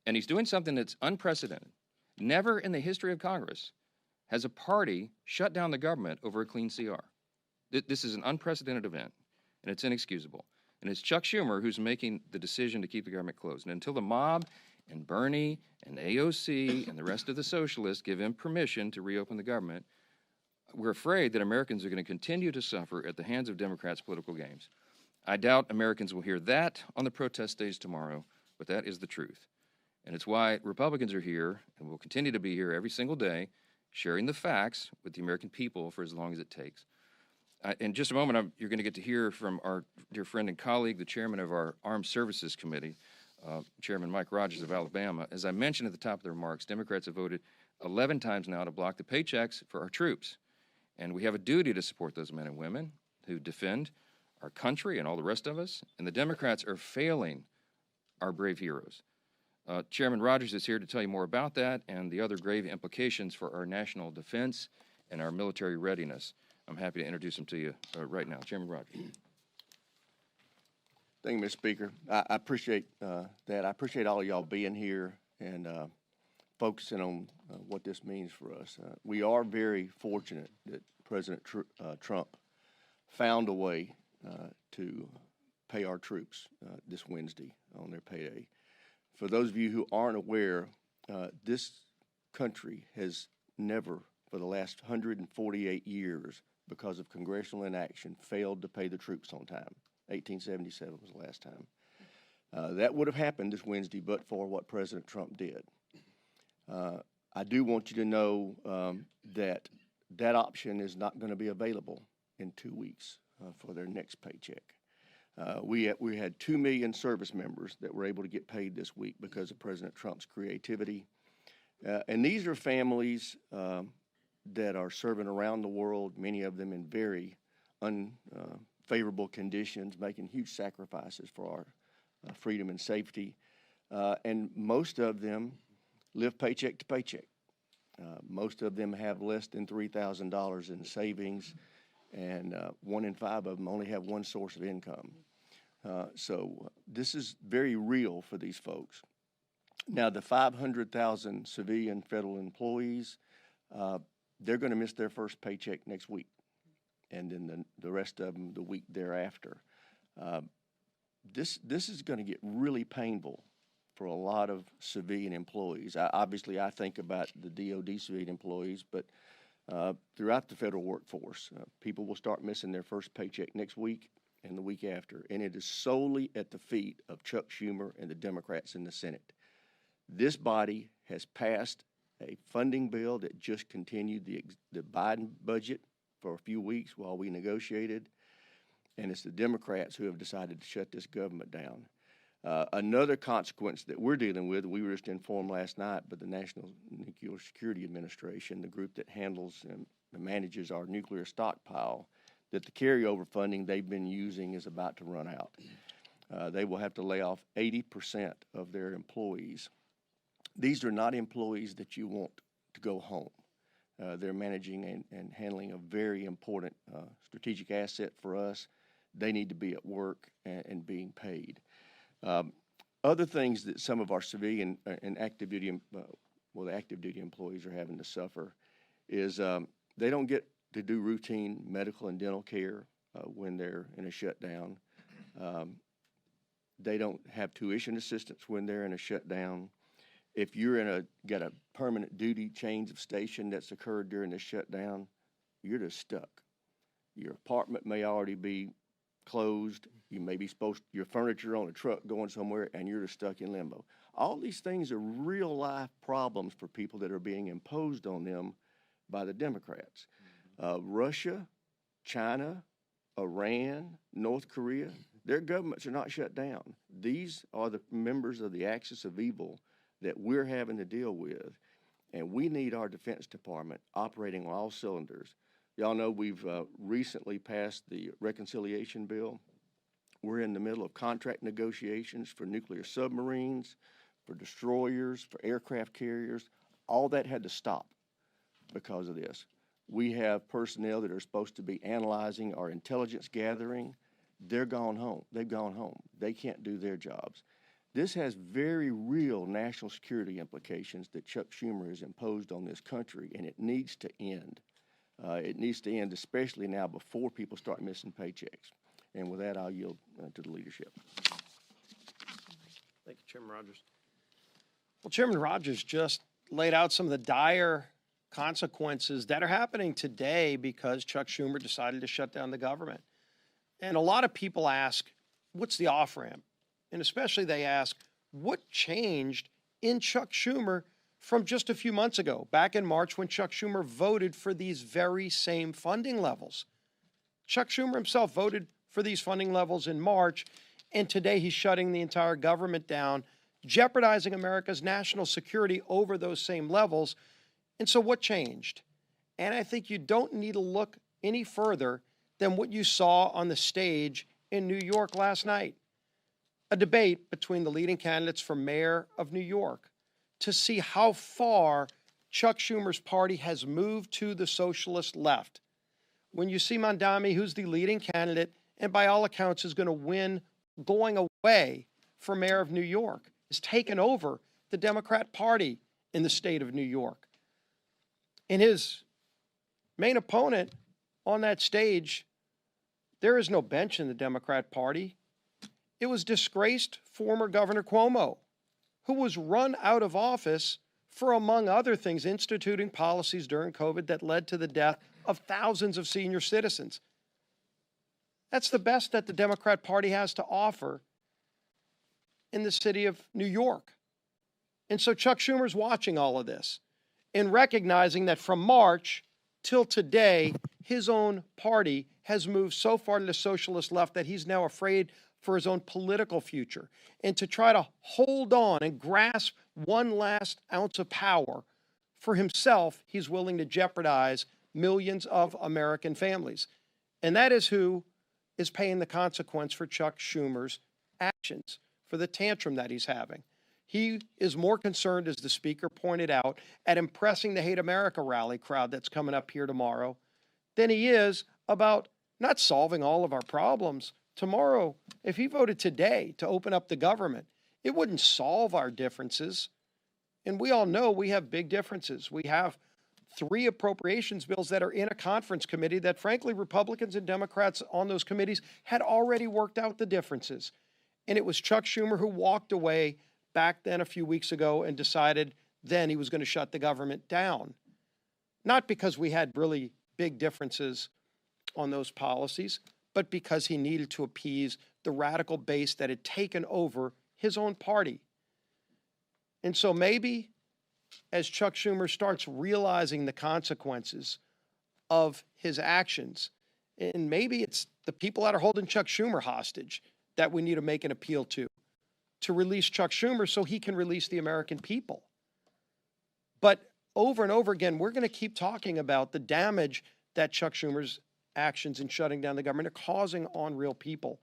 H: and he's doing something that's unprecedented. Never in the history of Congress has a party shut down the government over a clean CR. This is an unprecedented event, and it's inexcusable. And it's Chuck Schumer who's making the decision to keep the government closed. And until the mob and Bernie and AOC and the rest of the socialists give him permission to reopen the government, we're afraid that Americans are going to continue to suffer at the hands of Democrats' political games. I doubt Americans will hear that on the protest stage tomorrow, but that is the truth. And it's why Republicans are here and will continue to be here every single day, sharing the facts with the American people for as long as it takes. In just a moment, you're going to get to hear from our dear friend and colleague, the chairman of our Armed Services Committee, Chairman Mike Rogers of Alabama. As I mentioned at the top of the remarks, Democrats have voted 11 times now to block the paychecks for our troops. And we have a duty to support those men and women who defend our country and all the rest of us. And the Democrats are failing our brave heroes. Chairman Rogers is here to tell you more about that and the other grave implications for our national defense and our military readiness. I'm happy to introduce him to you right now. Chairman Rogers.
I: Thank you, Mr. Speaker. I appreciate that. I appreciate all of y'all being here and focusing on what this means for us. We are very fortunate that President Trump found a way to pay our troops this Wednesday on their payday. For those of you who aren't aware, this country has never, for the last 148 years, because of congressional inaction, failed to pay the troops on time. 1877 was the last time. That would have happened this Wednesday, but for what President Trump did. I do want you to know that that option is not going to be available in 2 weeks for their next paycheck. We had 2 million service members that were able to get paid this week because of President Trump's creativity. And these are families that are serving around the world, many of them in very unfavorable conditions, making huge sacrifices for our freedom and safety. And most of them live paycheck to paycheck. Most of them have less than $3,000 in savings. and 1 in 5 of them only have one source of income. So this is very real for these folks. Now, the 500,000 civilian federal employees, they're going to miss their first paycheck next week, and then the rest of them the week thereafter. This is going to get really painful for a lot of civilian employees. Obviously, I think about the DOD civilian employees, but throughout the federal workforce, people will start missing their first paycheck next week and the week after, and it is solely at the feet of Chuck Schumer and the Democrats in the Senate. This body has passed a funding bill that just continued the Biden budget for a few weeks while we negotiated, and it's the Democrats who have decided to shut this government down. Another consequence that we're dealing with, we were just informed last night by the National Nuclear Security Administration, the group that handles and manages our nuclear stockpile, that the carryover funding they've been using is about to run out. They will have to lay off 80% of their employees. These are not employees that you want to go home. They're managing and handling a very important strategic asset for us. They need to be at work and being paid. Other things that some of our civilian and active duty, the active duty employees are having to suffer is they don't get to do routine medical and dental care when they're in a shutdown. They don't have tuition assistance when they're in a shutdown. If you're got a permanent duty change of station that's occurred during the shutdown, you're just stuck. Your apartment may already be closed. You may be your furniture on a truck going somewhere, and you're just stuck in limbo. All these things are real life problems for people that are being imposed on them by the Democrats. Russia, China, Iran, North Korea, their governments are not shut down. These are the members of the axis of evil that we're having to deal with, and we need our Defense Department operating on all cylinders. Y'all know we've recently passed the reconciliation bill. We're in the middle of contract negotiations for nuclear submarines, for destroyers, for aircraft carriers. All that had to stop because of this. We have personnel that are supposed to be analyzing our intelligence gathering. They're gone home. They've gone home. They can't do their jobs. This has very real national security implications that Chuck Schumer has imposed on this country, and it needs to end. It needs to end, especially now before people start missing paychecks. And with that, I'll yield to the leadership.
J: Thank you, Chairman Rogers. Well, Chairman Rogers just laid out some of the dire consequences that are happening today because Chuck Schumer decided to shut down the government. And a lot of people ask, what's the off-ramp? And especially they ask, what changed in Chuck Schumer from just a few months ago, back in March when Chuck Schumer voted for these very same funding levels? Chuck Schumer himself voted for these funding levels in March, and today he's shutting the entire government down, jeopardizing America's national security over those same levels. And so what changed? And I think you don't need to look any further than what you saw on the stage in New York last night. A debate between the leading candidates for mayor of New York to see how far Chuck Schumer's party has moved to the socialist left. When you see Mondami, who's the leading candidate, and by all accounts is going to win going away for mayor of New York, has taken over the Democrat Party in the state of New York. And his main opponent on that stage, there is no bench in the Democrat Party. It was disgraced former Governor Cuomo, who was run out of office for, among other things, instituting policies during COVID that led to the death of thousands of senior citizens. That's the best that the Democrat Party has to offer in the city of New York. And so Chuck Schumer's watching all of this and recognizing that from March till today, his own party has moved so far to the socialist left that he's now afraid for his own political future. And to try to hold on and grasp one last ounce of power for himself, he's willing to jeopardize millions of American families. And that is who is paying the consequence for Chuck Schumer's actions, for the tantrum that he's having. He is more concerned, as the speaker pointed out, at impressing the Hate America rally crowd that's coming up here tomorrow than he is about not solving all of our problems. Tomorrow, if he voted today to open up the government, it wouldn't solve our differences. And we all know we have big differences. We have 3 appropriations bills that are in a conference committee that, frankly, Republicans and Democrats on those committees had already worked out the differences. And it was Chuck Schumer who walked away back then a few weeks ago and decided then he was going to shut the government down. Not because we had really big differences on those policies, but because he needed to appease the radical base that had taken over his own party. And so maybe as Chuck Schumer starts realizing the consequences of his actions, and maybe it's the people that are holding Chuck Schumer hostage that we need to make an appeal to release Chuck Schumer so he can release the American people. But over and over again, we're going to keep talking about the damage that Chuck Schumer's actions in shutting down the government are causing on real people.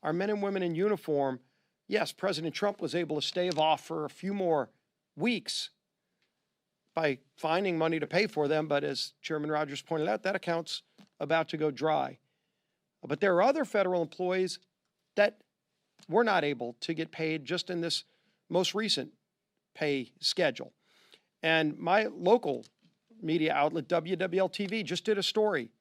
J: Our men and women in uniform, yes, President Trump was able to stave off for a few more weeks by finding money to pay for them, but as Chairman Rogers pointed out, that account's about to go dry. But there are other federal employees that were not able to get paid just in this most recent pay schedule. And my local media outlet, WWL-TV, just did a story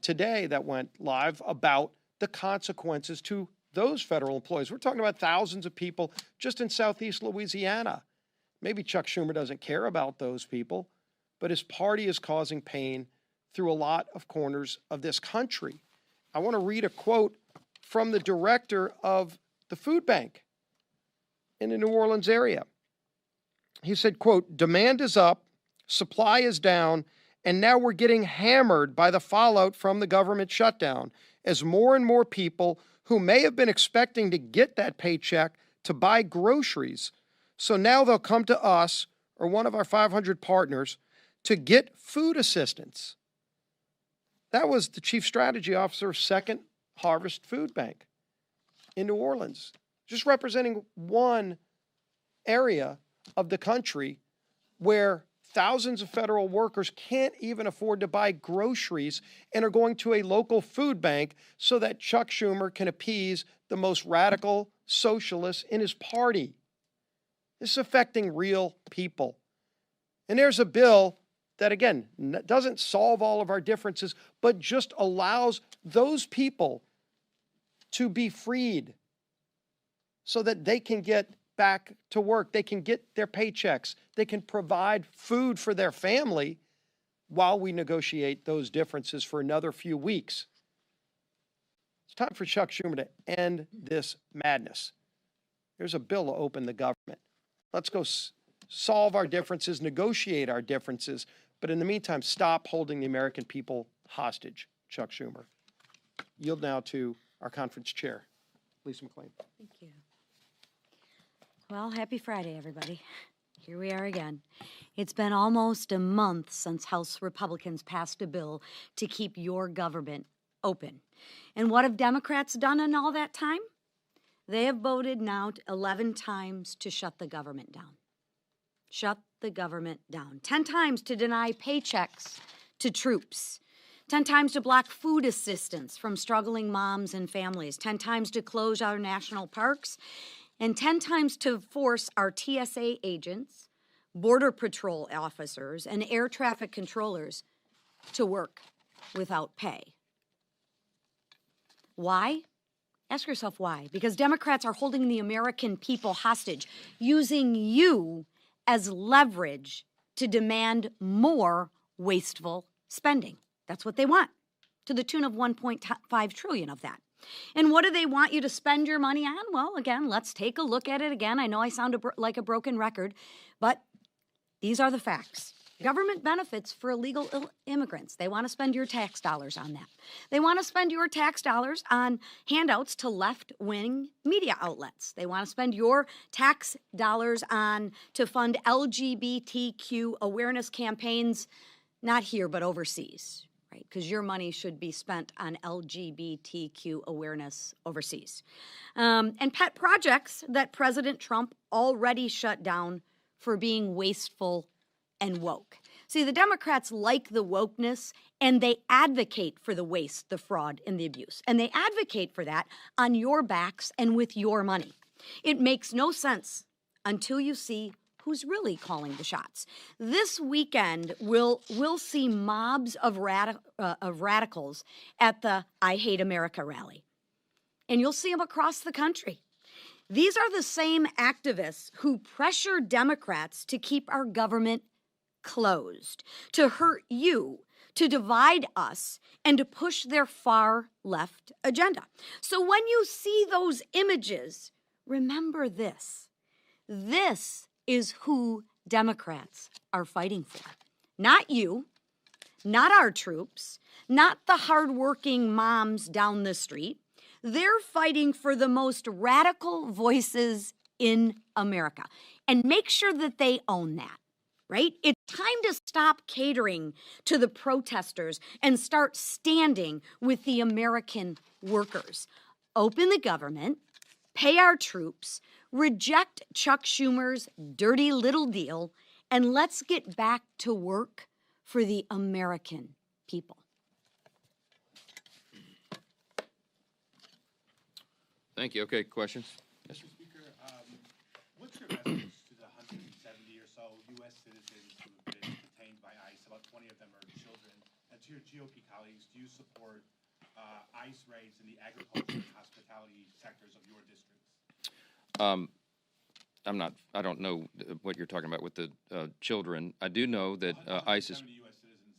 J: today that went live about the consequences to those federal employees. We're talking about thousands of people just in Southeast Louisiana. Maybe Chuck Schumer doesn't care about those people, but his party is causing pain through a lot of corners of this country. I want to read a quote from the director of the food bank in the New Orleans area. He said, quote, "Demand is up, supply is down, and now we're getting hammered by the fallout from the government shutdown as more and more people who may have been expecting to get that paycheck to buy groceries. So now they'll come to us or one of our 500 partners to get food assistance." That was the chief strategy officer of Second Harvest Food Bank in New Orleans, just representing one area of the country where thousands of federal workers can't even afford to buy groceries and are going to a local food bank so that Chuck Schumer can appease the most radical socialists in his party. This is affecting real people. And there's a bill that, again, doesn't solve all of our differences, but just allows those people to be freed so that they can get back to work. They can get their paychecks. They can provide food for their family while we negotiate those differences for another few weeks. It's time for Chuck Schumer to end this madness. There's a bill to open the government. Let's go solve our differences, negotiate our differences, but in the meantime, stop holding the American people hostage, Chuck Schumer. Yield now to our conference chair, Lisa McClain.
K: Thank you. Well, happy Friday, everybody. Here we are again. It's been almost a month since House Republicans passed a bill to keep your government open. And what have Democrats done in all that time? They have voted now 11 times to shut the government down. Shut the government down. 10 times to deny paychecks to troops. 10 times to block food assistance from struggling moms and families. 10 times to close our national parks. And 10 times to force our TSA agents, Border Patrol officers, and air traffic controllers to work without pay. Why? Ask yourself why. Because Democrats are holding the American people hostage, using you as leverage to demand more wasteful spending. That's what they want, to the tune of $1.5 trillion of that. And what do they want you to spend your money on? Well, again, let's take a look at it again. I know I sound like a broken record, but these are the facts. Government benefits for illegal immigrants. They want to spend your tax dollars on that. They want to spend your tax dollars on handouts to left-wing media outlets. They want to spend your tax dollars on to fund LGBTQ awareness campaigns, not here, but overseas. Right, because your money should be spent on LGBTQ awareness overseas. And pet projects that President Trump already shut down for being wasteful and woke. See, the Democrats like the wokeness, and they advocate for the waste, the fraud, and the abuse. And they advocate for that on your backs and with your money. It makes no sense until you see who's really calling the shots. This weekend, we'll see mobs of radicals at the I Hate America rally. And you'll see them across the country. These are the same activists who pressure Democrats to keep our government closed, to hurt you, to divide us, and to push their far left agenda. So when you see those images, remember this. This is who Democrats are fighting for. Not you, not our troops, not the hardworking moms down the street. They're fighting for the most radical voices in America. And make sure that they own that, right? It's time to stop catering to the protesters and start standing with the American workers. Open the government, pay our troops, reject Chuck Schumer's dirty little deal, and let's get back to work for the American people.
H: Thank you. Okay, questions? Yes, sir.
L: Mr. Speaker, what's your message to the 170 or so U.S. citizens who have been detained by ICE? About 20 of them are children. And to your GOP colleagues, do you support ICE raids in the agriculture and hospitality sectors of your districts?
H: I don't know what you're talking about with the children. I do know that ICE is.
L: 170 U.S. citizens,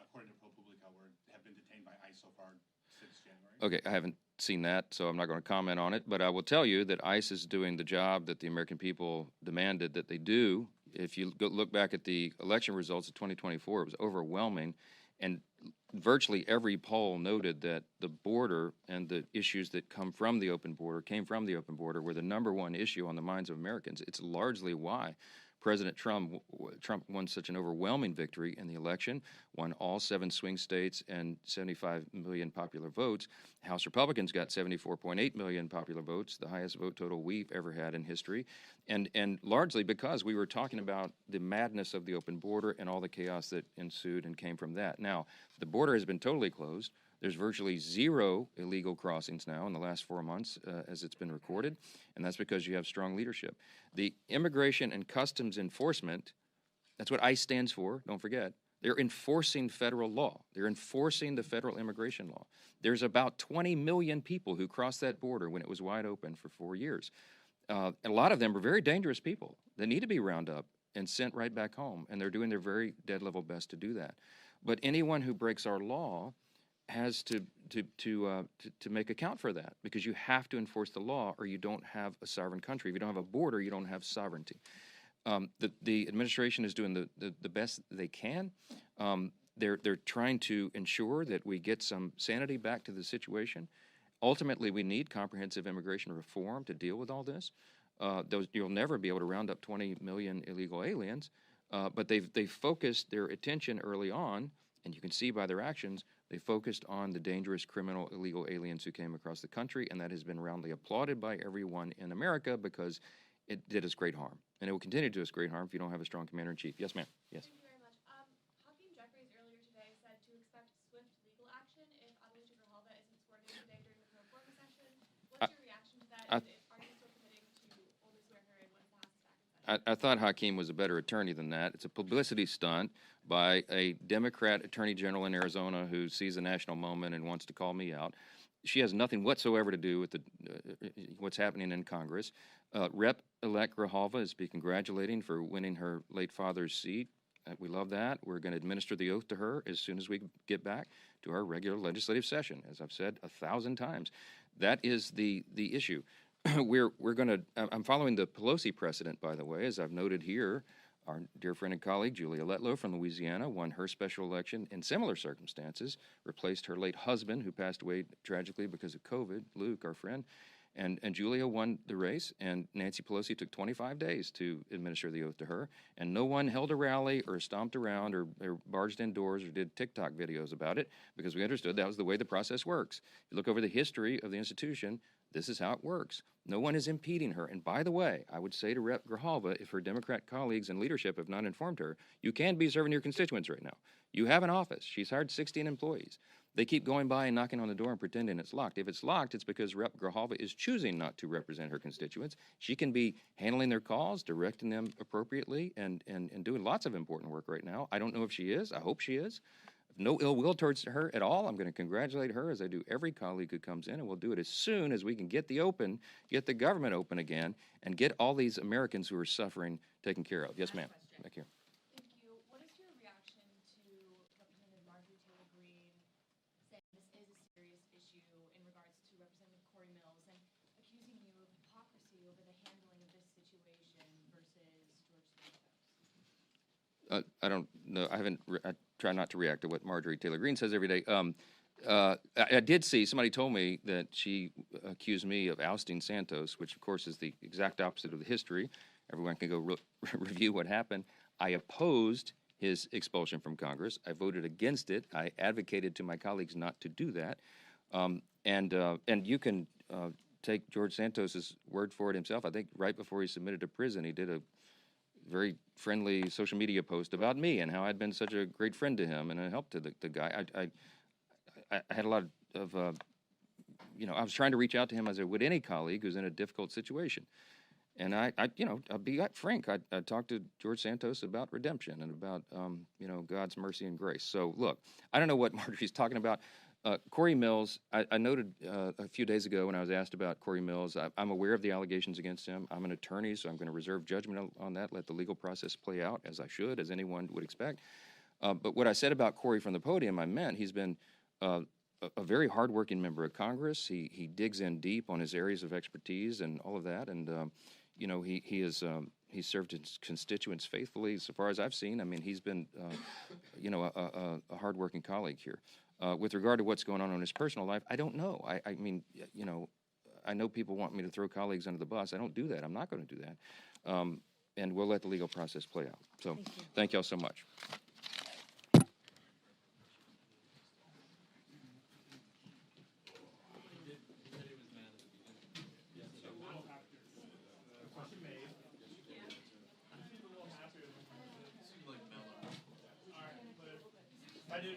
L: according to ProPublica, have been detained by ICE so far since January.
H: Okay, I haven't seen that, so I'm not going to comment on it. But I will tell you that ICE is doing the job that the American people demanded that they do. If you look back at the election results of 2024, it was overwhelming. And virtually every poll noted that the border and the issues that came from the open border were the number one issue on the minds of Americans. It's largely why President Trump won such an overwhelming victory in the election, won all 7 swing states and 75 million popular votes. House Republicans got 74.8 million popular votes, the highest vote total we've ever had in history, and largely because we were talking about the madness of the open border and all the chaos that ensued and came from that. Now, the border has been totally closed. There's virtually 0 illegal crossings now in the last 4 months as it's been recorded, and that's because you have strong leadership. The Immigration and Customs Enforcement, that's what ICE stands for, don't forget. They're enforcing federal law. They're enforcing the federal immigration law. There's about 20 million people who crossed that border when it was wide open for 4 years. And a lot of them are very dangerous people that need to be rounded up and sent right back home, and they're doing their very dead-level best to do that. But anyone who breaks our law has to make account for that, because you have to enforce the law or you don't have a sovereign country. If you don't have a border, you don't have sovereignty. The administration is doing the best they can. They're trying to ensure that we get some sanity back to the situation. Ultimately, we need comprehensive immigration reform to deal with all this. You'll never be able to round up 20 million illegal aliens, but they've focused their attention early on, and you can see by their actions, they focused on the dangerous criminal illegal aliens who came across the country, and that has been roundly applauded by everyone in America because it did us great harm. And it will continue to do us great harm if you don't have a strong commander-in-chief. Yes, ma'am. Yes.
M: Thank you very much. Hakeem Jeffries earlier today said to expect swift legal action if Adelaide Grijalva isn't sworn in today during the pro forma session. What's your reaction to that? Are you still committing to only swear her in when the House is back in session?
H: I thought Hakeem was a better attorney than that. It's a publicity stunt by a Democrat attorney general in Arizona who sees a national moment and wants to call me out. She has nothing whatsoever to do with what's happening in Congress. Rep-elect Grijalva is to be congratulating for winning her late father's seat. We love that. We're going to administer the oath to her as soon as we get back to our regular legislative session, as I've said 1,000 times. That is the issue. I'm following the Pelosi precedent, by the way, as I've noted here. Our dear friend and colleague, Julia Letlow from Louisiana, won her special election in similar circumstances, replaced her late husband, who passed away tragically because of COVID, Luke, our friend, and Julia won the race, and Nancy Pelosi took 25 days to administer the oath to her, and no one held a rally or stomped around or barged indoors or did TikTok videos about it, because we understood that was the way the process works. If you look over the history of the institution, This is how it works. No one is impeding her. And by the way, I would say to Rep. Grijalva, if her Democrat colleagues and leadership have not informed her, you can be serving your constituents right now. You have an office. She's hired 16 employees. They keep going by and knocking on the door and pretending it's locked. If it's locked, it's because Rep. Grijalva is choosing not to represent her constituents. She can be handling their calls, directing them appropriately, and doing lots of important work right now. I don't know if she is. I hope she is. No ill will towards her at all. I'm going to congratulate her as I do every colleague who comes in, and we'll do it as soon as we can get the government open again, and get all these Americans who are suffering taken care of. Yes, ma'am. Back here.
M: Thank you. What is your reaction to Representative Marjorie Taylor Greene saying this is a serious issue in regards to Representative Corey Mills and accusing you of hypocrisy over the handling of this situation versus George Santos?
H: I don't know. I try not to react to what Marjorie Taylor Greene says every day. I did see, somebody told me that she accused me of ousting Santos, which of course is the exact opposite of the history. Everyone can go review what happened. I opposed his expulsion from Congress. I voted against it. I advocated to my colleagues not to do that. And you can take George Santos's word for it himself. I think right before he submitted to prison, he did a very friendly social media post about me and how I'd been such a great friend to him and a help to the guy. I had a lot of, I was trying to reach out to him as I would any colleague who's in a difficult situation. And I'll be frank. I talked to George Santos about redemption and about, God's mercy and grace. So look, I don't know what Marjorie's talking about. Corey Mills, I noted a few days ago when I was asked about Corey Mills, I'm aware of the allegations against him. I'm an attorney, so I'm going to reserve judgment on that, let the legal process play out, as I should, as anyone would expect. But what I said about Corey from the podium, I meant he's been a very hardworking member of Congress. He digs in deep on his areas of expertise and all of that, and he served his constituents faithfully, so far as I've seen. I mean, he's been, a hardworking colleague here. With regard to what's going on in his personal life, I don't know. I mean, I know people want me to throw colleagues under the bus. I don't do that. I'm not going to do that. And we'll let the legal process play out. So thank y'all so much.
B: I did.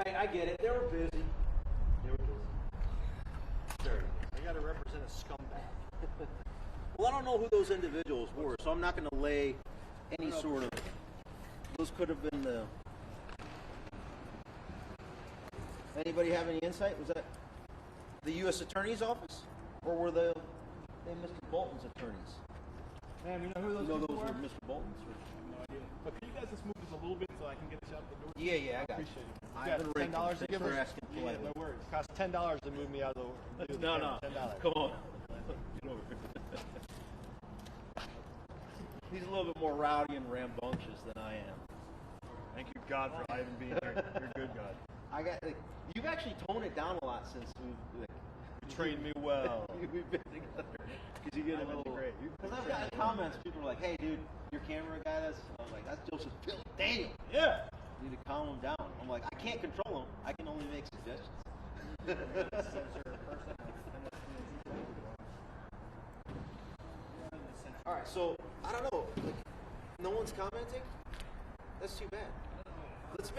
A: Hey, I get it. They were busy. Sure.
C: I got to represent a scumbag.
A: Well, I don't know who those individuals were, so I'm not going to lay any sort of. Those could have been the. Anybody have any insight? Was that the U.S. Attorney's office, or were they Mr. Bolton's attorneys?
G: Man, you know who those
A: No,
G: people
A: those
G: were?
A: were Mr. Bolton's.
G: No idea. But can you guys just move this a little bit so I can get this out the door?
A: Yeah, I got
G: Appreciate
A: you.
G: it.
A: I've been raking.
C: $10 to
A: Thanks
C: give
A: for
C: us?
A: asking
C: Yeah,
A: politely.
C: no worries. It costs $10 to move me out of the.
A: No.
C: $10.
A: Come on. Get over here. He's a little bit more rowdy and rambunctious than I am.
C: Thank you, God, for I even being here. You're good, God.
A: I got. You've actually toned it down a lot since we've.
C: You trained me well.
A: We've been together. Because you get a little.
C: Great.
A: Because I've gotten comments. People are like, "Hey, dude, your camera guy." I was like, "That's Joseph Bill Daniel."
C: Yeah.
A: You need to calm him down. I'm like, I can't control him. I can only make suggestions. All right, so I don't know. Like, no one's commenting. That's too bad. Let's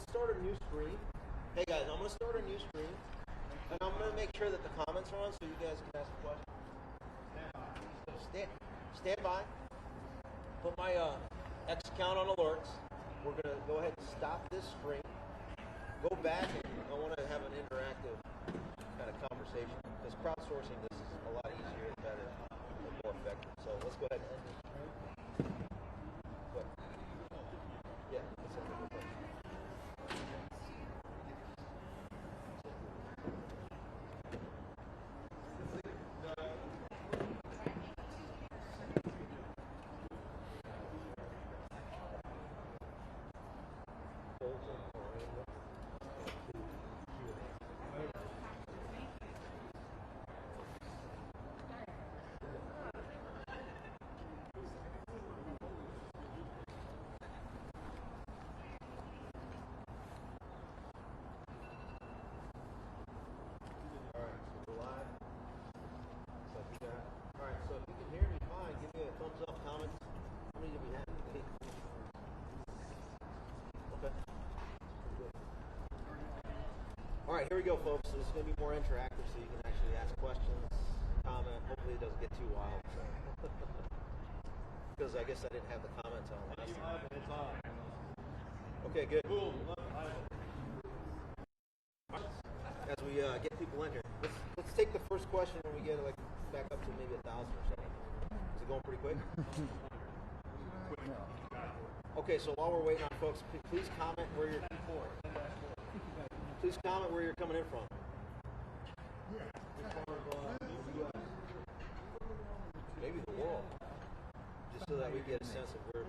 A: start a new screen. Hey guys, I'm gonna start a new screen, and I'm gonna make sure that the comments are on, so you guys can ask questions. Stand by. Put my X account on alerts. We're gonna go ahead and stop this screen. Go back, and I want to have an interactive kind of conversation because crowdsourcing this is a lot easier and better and more effective. So let's go ahead and end this. What? Yeah. Let's end it. All right, here we go, folks. This is going to be more interactive, so you can actually ask questions, comment. Hopefully, it doesn't get too wild. Because I guess I didn't have the comments on last time.
C: It's on.
A: Okay, good.
C: Cool.
A: As we get people in here, let's take the first question when we get like back up to maybe 1,000 or something. Is it going pretty quick? Okay, so while we're waiting on folks, please comment where you're. Please comment where you're coming in from. Maybe the world. Just so that we get a sense of where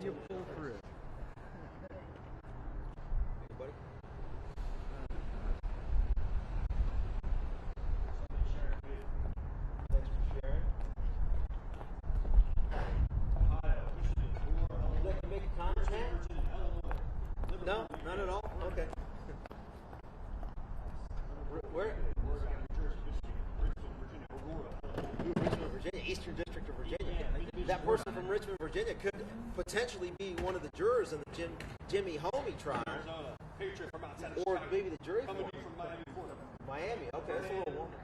A: people are. Anybody? Thanks for sharing. Would you like to make a comment, Matt? No? None at all? Okay. Where? Richmond, Virginia, Eastern District of Virginia. That person from Richmond, Virginia could potentially be one of the jurors in the Jimmy Homie trial. Or maybe the jury.
C: Coming from Miami, Florida.
A: Miami, okay, that's a little warmer.